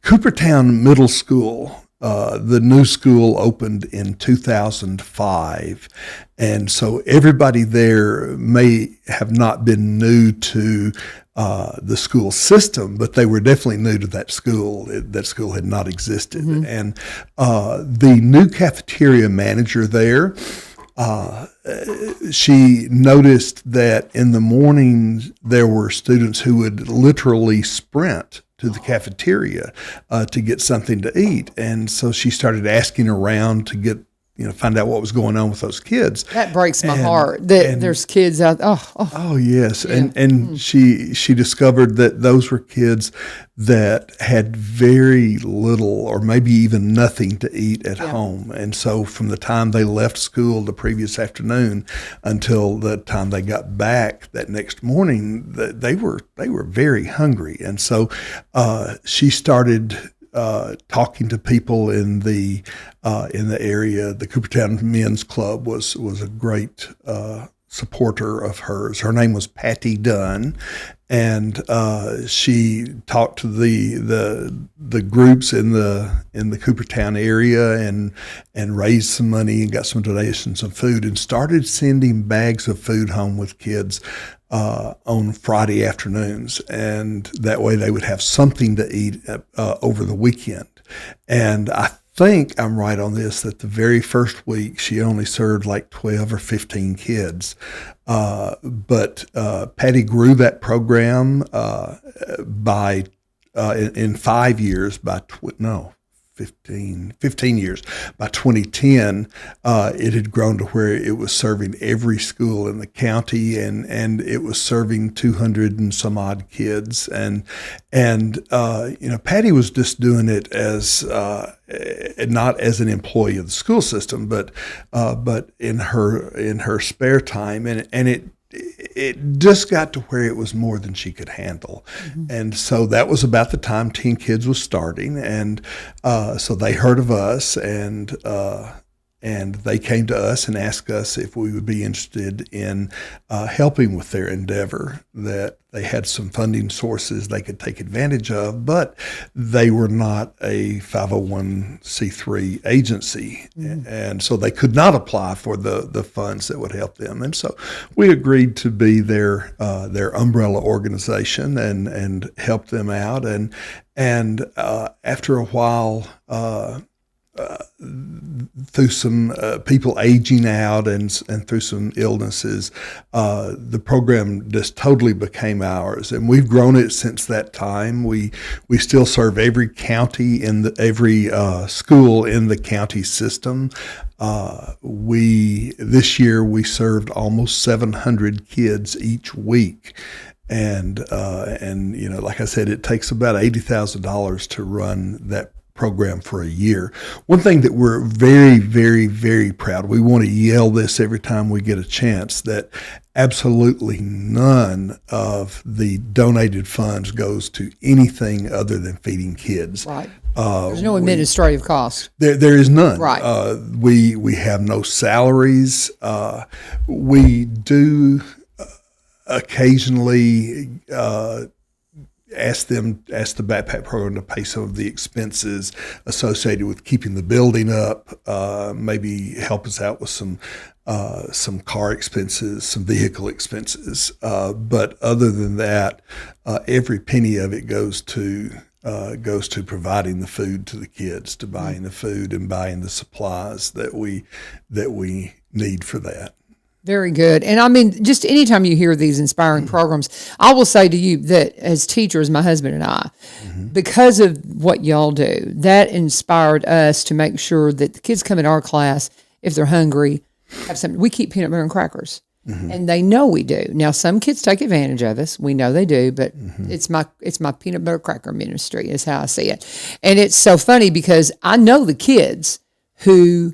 Speaker 3: Coopertown Middle School, the new school opened in 2005. And so everybody there may have not been new to the school system, but they were definitely new to that school. That school had not existed. And the new cafeteria manager there, she noticed that in the mornings there were students who would literally sprint to the cafeteria to get something to eat. And so she started asking around to get, find out what was going on with those kids. That
Speaker 1: breaks my heart that there's kids out.
Speaker 3: Oh yes. Yeah. And she discovered that those were kids that had very little or maybe even nothing to eat at home. And so from the time they left school the previous afternoon until the time they got back that next morning, they were very hungry. And so she started talking to people in the area. The Coopertown Men's Club was a great supporter of hers. Her name was Patty Dunn, and she talked to the groups in the Coopertown area and raised some money and got some donations of food and started sending bags of food home with kids on Friday afternoons, and that way they would have something to eat over the weekend. And I think I'm right on this, that the very first week she only served like 12 or 15 kids. But Patty grew that program in 5 years 15 years. By 2010, it had grown to where it was serving every school in the county, and it was serving 200 and some odd kids. And Patty was just doing it as not as an employee of the school system, but in her spare time, and it just got to where it was more than she could handle. Mm-hmm. And so that was about the time Teen Kids was starting. And so they heard of us, and they came to us and asked us if we would be interested in helping with their endeavor, that they had some funding sources they could take advantage of, but they were not a 501c3 agency. Mm-hmm. And so they could not apply for the funds that would help them. And so we agreed to be their umbrella organization and help them out. And after a while, through some people aging out and through some illnesses, the program just totally became ours, and we've grown it since that time. We still serve every county every school in the county system. This year we served almost 700 kids each week. And like I said, it takes about $80,000 to run that program for a year. One thing that we're very, very, very proud, we want to yell this every time we get a chance, that absolutely none of the donated funds goes to anything other than feeding kids.
Speaker 1: Right. There's no administrative cost.
Speaker 3: There is none.
Speaker 1: Right.
Speaker 3: We have no salaries. We do occasionally ask the backpack program to pay some of the expenses associated with keeping the building up, maybe help us out with some car expenses, some vehicle expenses. But other than that, every penny of it goes to providing the food to the kids, to buying the food and buying the supplies that we need for that.
Speaker 1: Very good. And I mean, just anytime you hear these inspiring programs, I will say to you that as teachers, my husband and I, because of what y'all do, that inspired us to make sure that the kids come in our class, if they're hungry, have something. We keep peanut butter and crackers. Mm-hmm. And they know we do. Now, some kids take advantage of us. We know they do, but it's my peanut butter cracker ministry is how I see it. And it's so funny because I know the kids who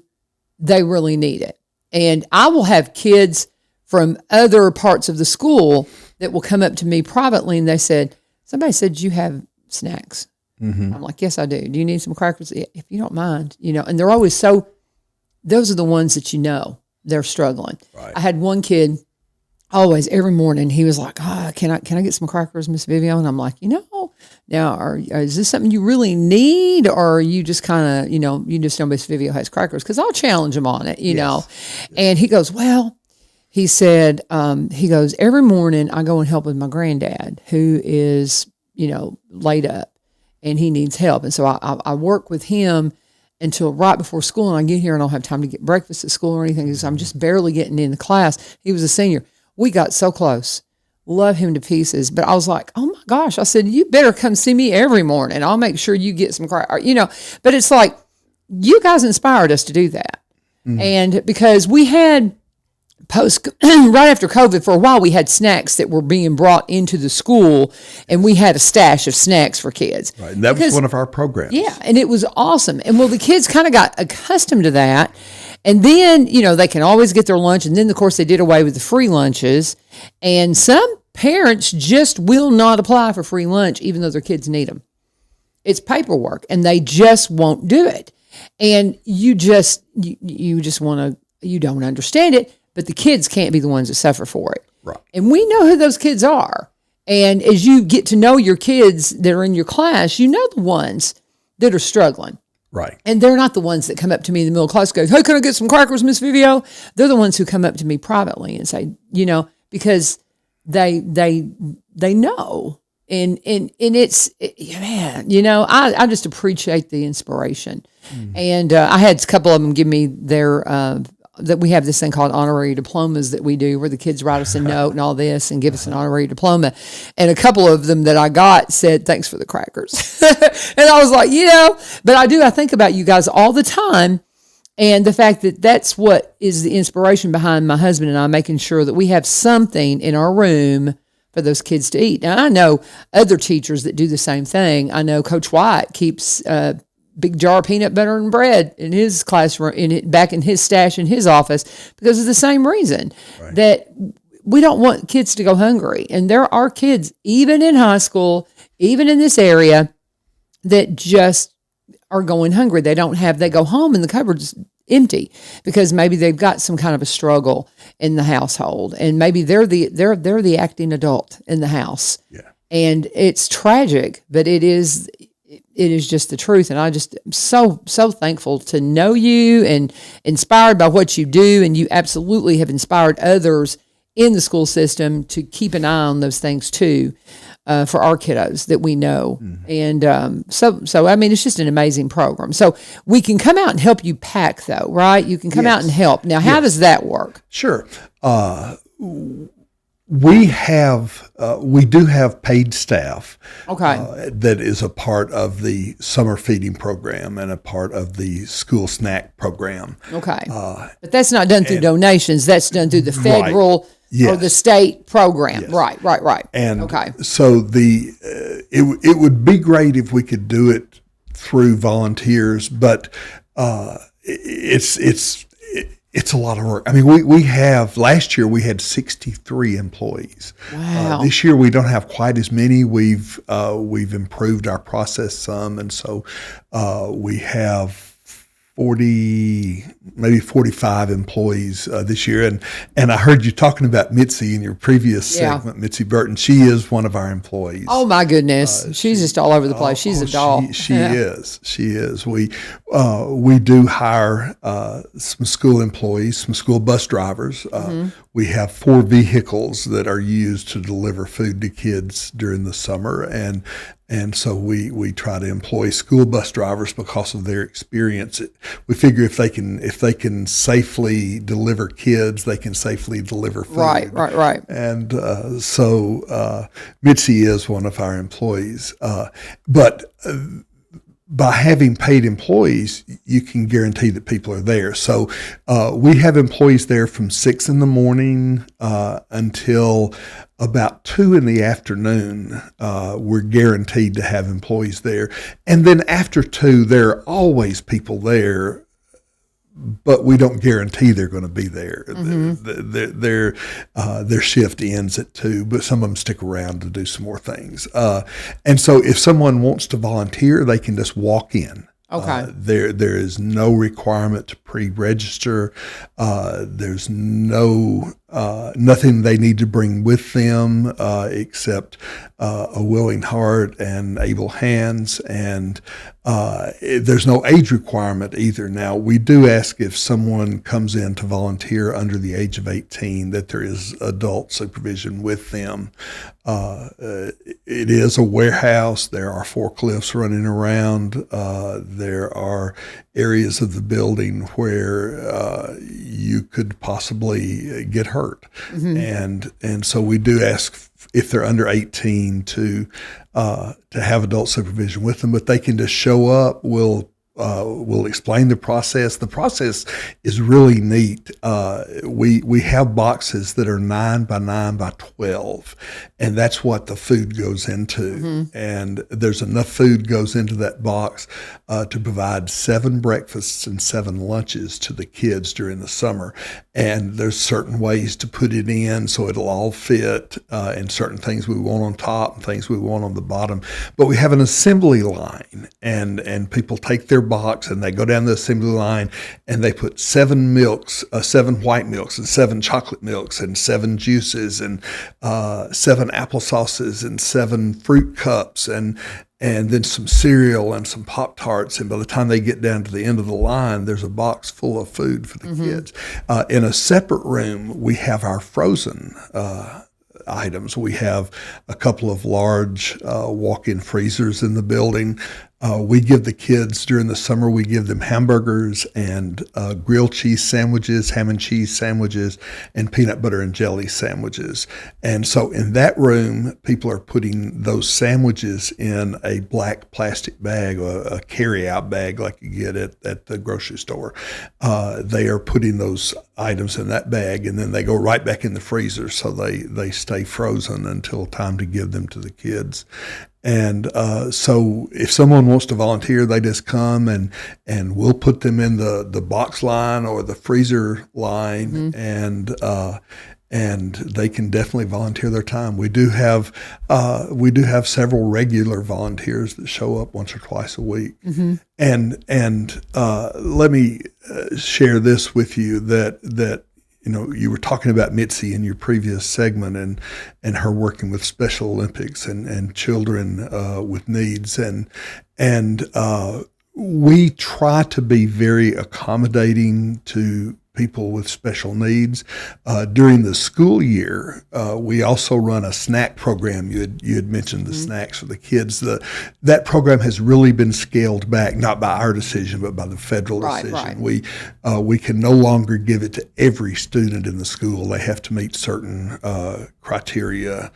Speaker 1: they really need it. And I will have kids from other parts of the school that will come up to me privately and they said, somebody said you have snacks. Mm-hmm. I'm like, yes, I do. Do you need some crackers? If you don't mind, and they're always those are the ones that they're struggling. Right. I had one kid always every morning, he was like, can I get some crackers, Miss Vivio? And I'm like, now is this something you really need, or are you just kind of, you just know Miss Vivio has crackers? Because I'll challenge him on it, know. And he goes, well, he said, every morning I go and help with my granddad who is, laid up and he needs help. And so I work with him until right before school, and I get here and I don't have time to get breakfast at school or anything because I'm just barely getting into class. He was a senior. We got so close. Love him to pieces. But I was like, oh my gosh. I said, you better come see me every morning. I'll make sure you get some crack. But it's like, you guys inspired us to do that. Mm-hmm. And because we had right after COVID, for a while, we had snacks that were being brought into the school, and we had a stash of snacks for kids.
Speaker 3: Right, and that was one of our programs.
Speaker 1: Yeah, and it was awesome. And the kids kind of got accustomed to that. And then, they can always get their lunch. And then, of course, they did away with the free lunches. And some parents just will not apply for free lunch, even though their kids need them. It's paperwork, and they just won't do it. And you don't understand it. but the kids can't be the ones that suffer for it.
Speaker 3: Right.
Speaker 1: And we know who those kids are. And as you get to know your kids that are in your class, you know the ones that are struggling.
Speaker 3: Right.
Speaker 1: And they're not the ones that come up to me in the middle of class and go, hey, can I get some crackers, Miss Vivio? They're the ones who come up to me privately and say, because they know. And man, I just appreciate the inspiration. And I had a couple of them give me their, that we have this thing called honorary diplomas that we do where the kids write us a note and all this and give us an honorary diploma. And a couple of them that I got said, thanks for the crackers. And I was like, but I think about you guys all the time. And the fact that that's what is the inspiration behind my husband and I making sure that we have something in our room for those kids to eat. Now, I know other teachers that do the same thing. I know Coach White keeps big jar of peanut butter and bread in his classroom, back in his stash in his office, because of the same reason that we don't want kids to go hungry. And there are kids, even in high school, even in this area, that just are going hungry. They go home and the cupboard's empty because maybe they've got some kind of a struggle in the household, and maybe they're the acting adult in the house.
Speaker 3: Yeah.
Speaker 1: And it's tragic, but it is just the truth. And I just am so thankful to know you and inspired by what you do. And you absolutely have inspired others in the school system to keep an eye on those things too, for our kiddos that we know. And so I mean, it's just an amazing program. So we can come out and help you pack though, right? You can come out and help. Now, how does that work?
Speaker 3: Sure. We do have paid staff.
Speaker 1: Okay.
Speaker 3: That is a part of the summer feeding program and a part of the school snack program.
Speaker 1: Okay. But that's not done through donations. That's done through the federal or the state program. Yes. Right.
Speaker 3: And
Speaker 1: okay.
Speaker 3: So it would be great if we could do it through volunteers, but it's a lot of work. I mean, we have, last year we had 63 employees.
Speaker 1: Wow.
Speaker 3: This year we don't have quite as many. We've improved our process some, and so we have 40, maybe 45 employees this year. And I heard you talking about Mitzi in your previous segment, Mitzi Burton. She is one of our employees.
Speaker 1: Oh my goodness. She's just all over the place. She's a doll.
Speaker 3: She is. We do hire some school employees, some school bus drivers. We have 4 vehicles that are used to deliver food to kids during the summer. And so we try to employ school bus drivers because of their experience. We figure if they can safely deliver kids, they can safely deliver food.
Speaker 1: Right.
Speaker 3: And so Mitzi is one of our employees. But by having paid employees, you can guarantee that people are there. So we have employees there from 6 in the morning until about 2 in the afternoon. We're guaranteed to have employees there. And then after 2, there are always people there, but we don't guarantee they're going to be there. Their shift ends at 2, but some of them stick around to do some more things. And so if someone wants to volunteer, they can just walk in.
Speaker 1: Okay.
Speaker 3: There is no requirement to pre-register. There's nothing they need to bring with them except a willing heart and able hands. And there's no age requirement either. Now, we do ask if someone comes in to volunteer under the age of 18 that there is adult supervision with them. It is a warehouse. There are forklifts running around. There are areas of the building where you could possibly get hurt. And so we do ask if they're under 18 to have adult supervision with them, but they can just show up. We'll explain the process. The process is really neat. We have boxes that are 9 by 9 by 12, and that's what the food goes into. And there's enough food goes into that box to provide 7 breakfasts and 7 lunches to the kids during the summer. And there's certain ways to put it in so it'll all fit, and certain things we want on top and things we want on the bottom. But we have an assembly line, and people take their box, and they go down the assembly line, and they put 7 white milks, and 7 chocolate milks, and 7 juices, and 7 apple sauces, and 7 fruit cups, and then some cereal and some Pop-Tarts. And by the time they get down to the end of the line, there's a box full of food for the kids. In a separate room, we have our frozen items. We have a couple of large walk-in freezers in the building. We give the kids, during the summer, we give them hamburgers and grilled cheese sandwiches, ham and cheese sandwiches, and peanut butter and jelly sandwiches. And so in that room, people are putting those sandwiches in a black plastic bag, or a carry-out bag like you get at the grocery store. They are putting those items in that bag, and then they go right back in the freezer, so they stay frozen until time to give them to the kids. And so if someone wants to volunteer, they just come, and we'll put them in the box line or the freezer line, and they can definitely volunteer their time. We do have several regular volunteers that show up once or twice a week. And let me share this with you, that you were talking about Mitzi in your previous segment, and her working with Special Olympics and children with needs, and we try to be very accommodating to people with special needs. During the school year, we also run a snack program. You had mentioned the snacks for the kids. That program has really been scaled back, not by our decision, but by the federal decision. Right. We can no longer give it to every student in the school. They have to meet certain criteria.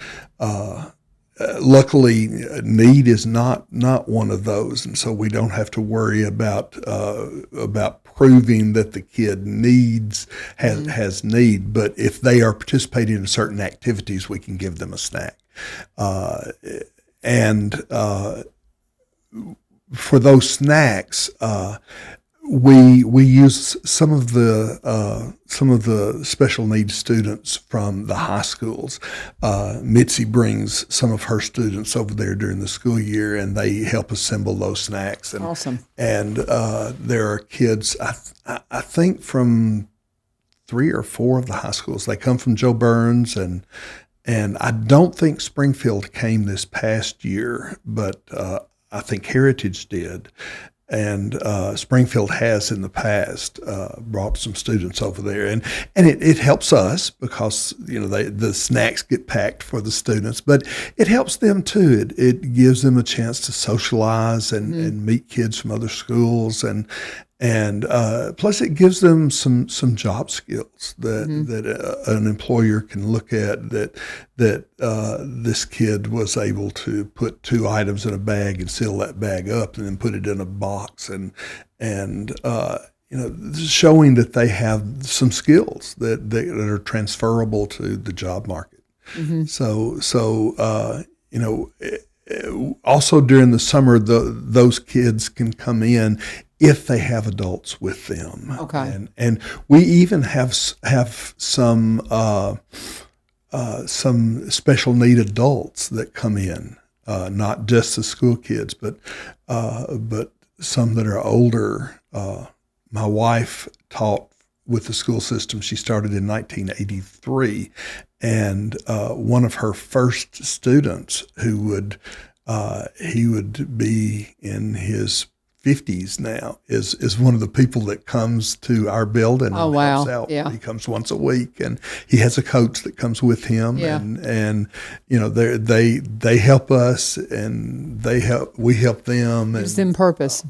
Speaker 3: Luckily, need is not one of those, and so we don't have to worry about proving that the kid has need. But if they are participating in certain activities, we can give them a snack. And for those snacks, we use some of the special needs students from the high schools. Mitzi brings some of her students over there during the school year, and they help assemble those snacks. And,
Speaker 1: awesome.
Speaker 3: And there are kids, I think, from 3 or 4 of the high schools. They come from Joe Burns, and I don't think Springfield came this past year, but I think Heritage did. And Springfield has in the past brought some students over there, and it helps us because the snacks get packed for the students, but it helps them too. It gives them a chance to socialize and meet kids from other schools, and plus it gives them some job skills that an employer can look at, that this kid was able to put 2 items in a bag and seal that bag up and then put it in a box, and showing that they have some skills that are transferable to the job market. So also during the summer, those kids can come in if they have adults with them.
Speaker 1: Okay.
Speaker 3: And we even have some special need adults that come in, not just the school kids, but some that are older. My wife taught with the school system. She started in 1983, and one of her first students, he would be in his 50s now, is one of the people that comes to our building and helps out.
Speaker 1: Yeah.
Speaker 3: He comes once a week, and he has a coach that comes with him, and they help us, and we help them.
Speaker 1: Gives them purpose.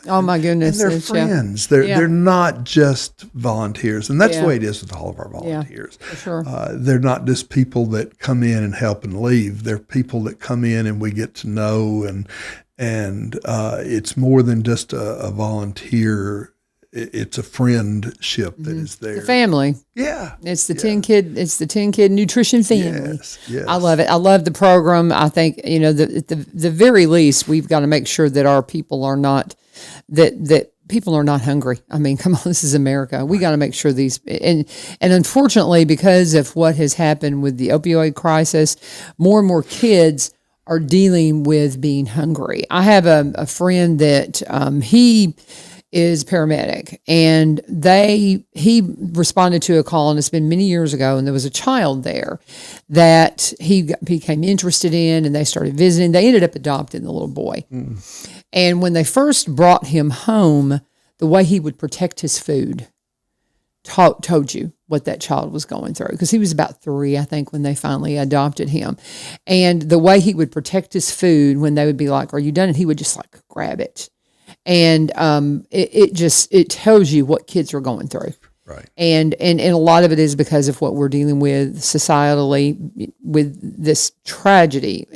Speaker 1: Oh my goodness.
Speaker 3: And they're friends. They're not just volunteers, and that's the way it is with all of our volunteers.
Speaker 1: For sure.
Speaker 3: They're not just people that come in and help and leave. They're people that come in and we get to know, and it's more than just a volunteer. It's a friendship that is there.
Speaker 1: The family.
Speaker 3: Yeah.
Speaker 1: It's the 10 kid. It's the 10 kid nutrition family.
Speaker 3: Yes.
Speaker 1: I love it. I love the program. I think the very least, we've got to make sure that our people are not that people are not hungry. I mean, come on, this is America. We got to make sure these, and unfortunately, because of what has happened with the opioid crisis, more and more kids are dealing with being hungry. I have a friend that he is paramedic, and he responded to a call, and it's been many years ago, and there was a child there that he became interested in, and they started visiting. They ended up adopting the little boy. And when they first brought him home, the way he would protect his food told you what that child was going through, because he was about 3, I think, when they finally adopted him. And the way he would protect his food, when they would be like, "Are you done?" And he would just like grab it. And it tells you what kids are going through.
Speaker 3: Right.
Speaker 1: And a lot of it is because of what we're dealing with societally, with this tragedy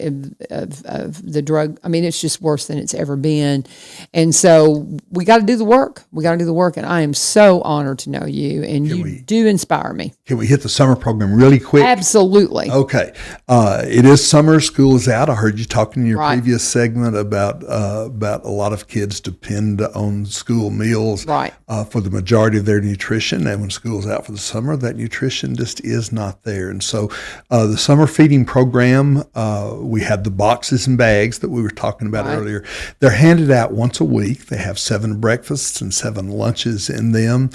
Speaker 1: of the drug. I mean, it's just worse than it's ever been. And so we got to do the work. And I am so honored to know you, and you do inspire me.
Speaker 3: Can we hit the summer program really quick?
Speaker 1: Absolutely.
Speaker 3: Okay. It is summer. School is out. I heard you talking in your previous segment about a lot of kids depend on school meals for the majority of their nutrition. And when school's out for the summer, that nutrition just is not there. And so the summer feeding program, we have the boxes and bags that we were talking about earlier. They're handed out once a week. They have 7 breakfasts and 7 lunches in them.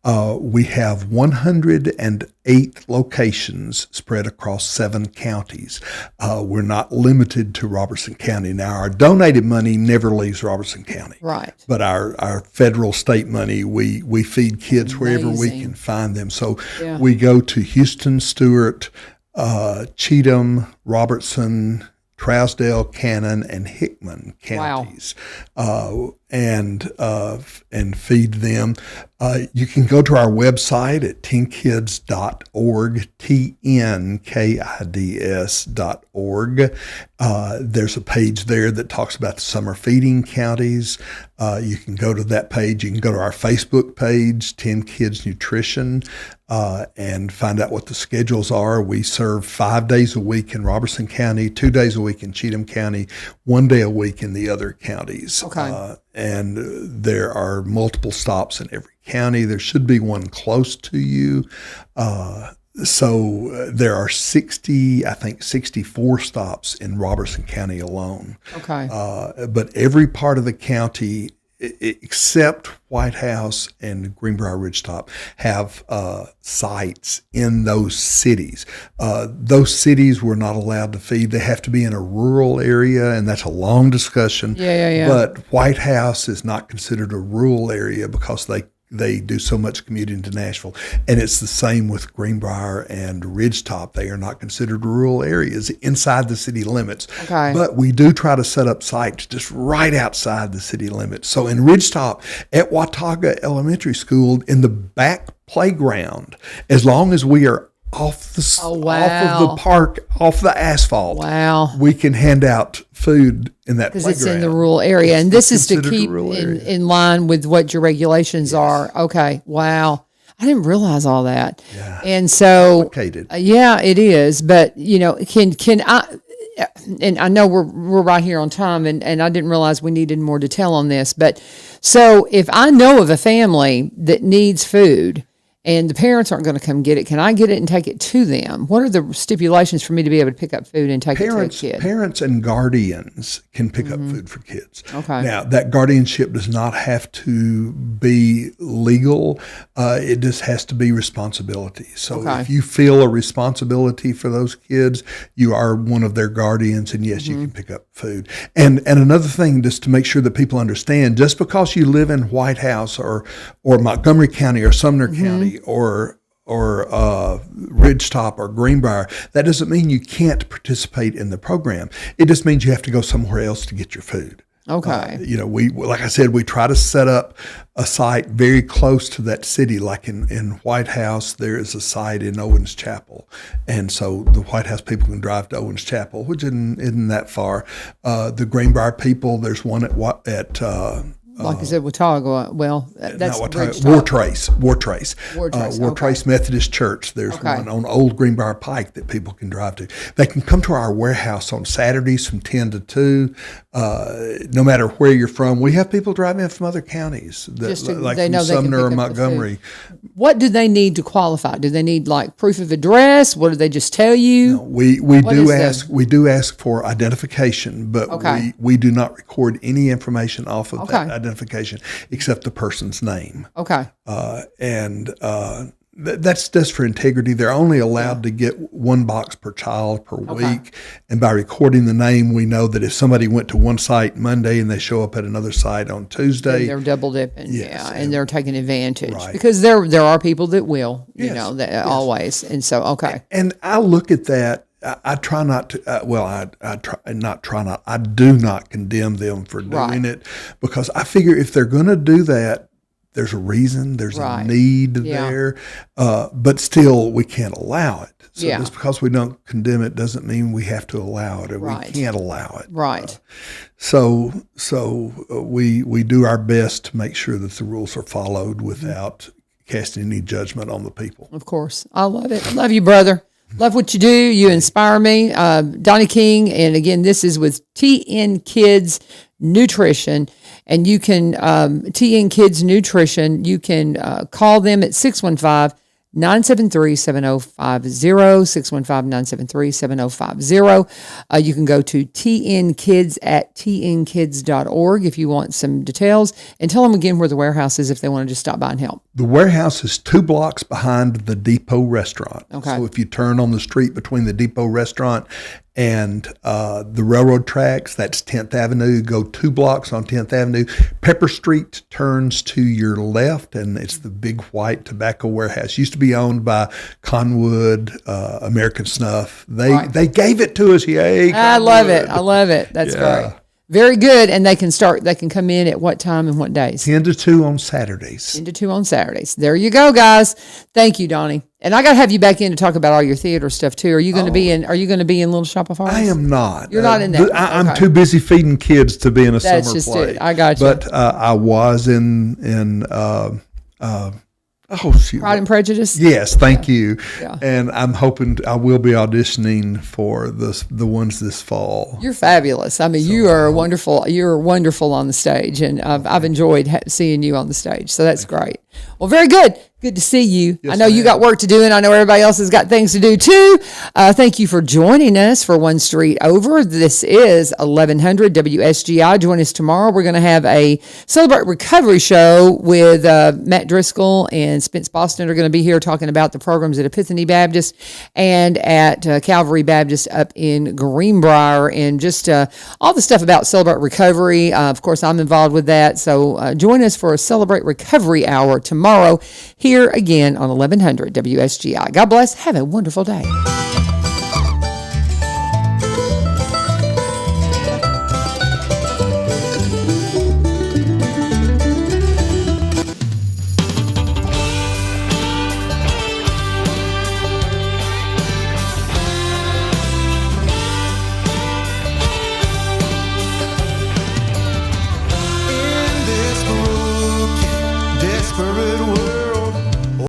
Speaker 3: We have 108 locations spread across 7 counties. We're not limited to Robertson County. Now, our donated money never leaves Robertson County.
Speaker 1: Right.
Speaker 3: But our federal, state money, we feed kids wherever we can find them. So we go to Houston, Stewart, Cheatham, Robertson, Trousdale, Cannon, and Hickman counties, and feed them. You can go to our website at tenkids.org, TNKIDS.org. There's a page there that talks about the summer feeding counties. You can go to that page. You can go to our Facebook page, 10 Kids Nutrition, and find out what the schedules are. We serve 5 days a week in Robertson County, 2 days a week in Cheatham County, 1 day a week in the other counties. And there are multiple stops in every county. There should be one close to you. So there are 64 stops in Robertson County alone. But every part of the county, except White House and Greenbrier Ridgetop, have sites in those cities. Those cities we're not allowed to feed. They have to be in a rural area, and that's a long discussion. But White House is not considered a rural area because they do so much commuting to Nashville. And it's the same with Greenbrier and Ridgetop. They are not considered rural areas inside the city limits. But we do try to set up sites just right outside the city limits. So in Ridgetop, at Watauga Elementary School, in the back playground, as long as we are off of the park, off the asphalt, we can hand out food in that playground. Because it's
Speaker 1: in the rural area. And this is to keep in line with what your regulations are. Okay. Wow. I didn't realize all that. And so, it is. But, can I, and I know we're right here on time, and I didn't realize we needed more detail on this. But so if I know of a family that needs food, and the parents aren't going to come get it, can I get it and take it to them? What are the stipulations for me to be able to pick up food and take it to a kid?
Speaker 3: Parents and guardians can pick up food for kids. Now, that guardianship does not have to be legal. It just has to be responsibility. So if you feel a responsibility for those kids, you are one of their guardians, and yes, you can pick up food. And another thing, just to make sure that people understand, just because you live in White House or Montgomery County or Sumner County, or Ridgetop or Greenbrier, that doesn't mean you can't participate in the program. It just means you have to go somewhere else to get your food. We, like I said, we try to set up a site very close to that city. Like in White House, there is a site in Owens Chapel. And so the White House people can drive to Owens Chapel, which isn't that far. The Greenbrier people, there's one at
Speaker 1: Like you said, Watauga. Well, that's
Speaker 3: not
Speaker 1: Bridge
Speaker 3: War
Speaker 1: Top.
Speaker 3: Trace. War
Speaker 1: okay.
Speaker 3: Trace Methodist Church. There's
Speaker 1: Okay.
Speaker 3: one on Old Greenbrier Pike that people can drive to. They can come to our warehouse on Saturdays from 10 to 2. No matter where you're from, we have people drive in from other counties,
Speaker 1: Just to-
Speaker 3: like
Speaker 1: they
Speaker 3: from
Speaker 1: know they can
Speaker 3: Sumner or
Speaker 1: pick up the food.
Speaker 3: Montgomery.
Speaker 1: What do they need to qualify? Do they need like proof of address? What do they just tell you?
Speaker 3: We do ask for identification, but
Speaker 1: Okay.
Speaker 3: we do not record any information off of that
Speaker 1: Okay.
Speaker 3: identification except the person's name.
Speaker 1: Okay.
Speaker 3: That's just for integrity. They're only allowed to get one box per child per week. And by recording the name, we know that if somebody went to one site Monday and they show up at another site on Tuesday,
Speaker 1: They're double dipping,
Speaker 3: Yes,
Speaker 1: and they're taking advantage
Speaker 3: Right.
Speaker 1: because there are people that will, you
Speaker 3: Yes,
Speaker 1: know, that always, and so okay,
Speaker 3: and I look at that. I try not to. I do not condemn them for doing
Speaker 1: Right.
Speaker 3: it because I figure if they're going to do that, there's a reason. There's
Speaker 1: Right.
Speaker 3: a need
Speaker 1: Yeah.
Speaker 3: there, but still we can't allow it. So
Speaker 1: Yeah.
Speaker 3: just because we don't condemn it doesn't mean we have to allow it or
Speaker 1: Right.
Speaker 3: we can't allow it.
Speaker 1: right,
Speaker 3: So we do our best to make sure that the rules are followed without casting any judgment on the people.
Speaker 1: of course. I love it. Love you, brother. Love what you do. You inspire me. Donnie King, and again, this is with TN Kids Nutrition, and you can TN Kids Nutrition. You can call them at 615-973-7050, 615-973-7050. You can go to tnkids@tnkids.org if you want some details, and tell them again where the warehouse is if they want to just stop by and help.
Speaker 3: The warehouse is 2 blocks behind the Depot Restaurant.
Speaker 1: Okay.
Speaker 3: So if you turn on the street between the Depot Restaurant and the railroad tracks, that's 10th Avenue. Go 2 blocks on 10th Avenue. Pepper Street turns to your left, and it's the big white tobacco warehouse. Used to be owned by Conwood, American Snuff. They gave it to us. Yay!
Speaker 1: I love it.
Speaker 3: Conwood.
Speaker 1: I love it. That's
Speaker 3: Yeah.
Speaker 1: great. Very good. And they can come in at what time and what days?
Speaker 3: 10 to 2 on Saturdays.
Speaker 1: 10 to 2 on Saturdays. There you go, guys. Thank you, Donnie. And I got to have you back in to talk about all your theater stuff too. Are you going to be in Little Shop of Horrors?
Speaker 3: I am not.
Speaker 1: You're not in that.
Speaker 3: I'm
Speaker 1: Okay.
Speaker 3: too busy feeding kids to be in a
Speaker 1: That's
Speaker 3: summer
Speaker 1: just
Speaker 3: play.
Speaker 1: it. I got you.
Speaker 3: But I was in
Speaker 1: Pride and Prejudice?
Speaker 3: Yes, thank you.
Speaker 1: Yeah.
Speaker 3: And I'm hoping I will be auditioning for the ones this fall.
Speaker 1: You're fabulous. I mean, you are wonderful. You're wonderful on the stage, and I've enjoyed seeing you on the stage. So that's great. Well, very good. Good to see you.
Speaker 3: Yes,
Speaker 1: I know you got work to do, and I know everybody else has got things to do too. Thank you for joining us for One Street Over. This is 1100 WSGI. Join us tomorrow. We're going to have a Celebrate Recovery show with Matt Driscoll and Spence Boston are going to be here talking about the programs at Epiphany Baptist and at Calvary Baptist up in Greenbrier, and just all the stuff about Celebrate Recovery. Of course, I'm involved with that. So join us for a Celebrate Recovery Hour tomorrow here again on 1100 WSGI. God bless. Have a wonderful day.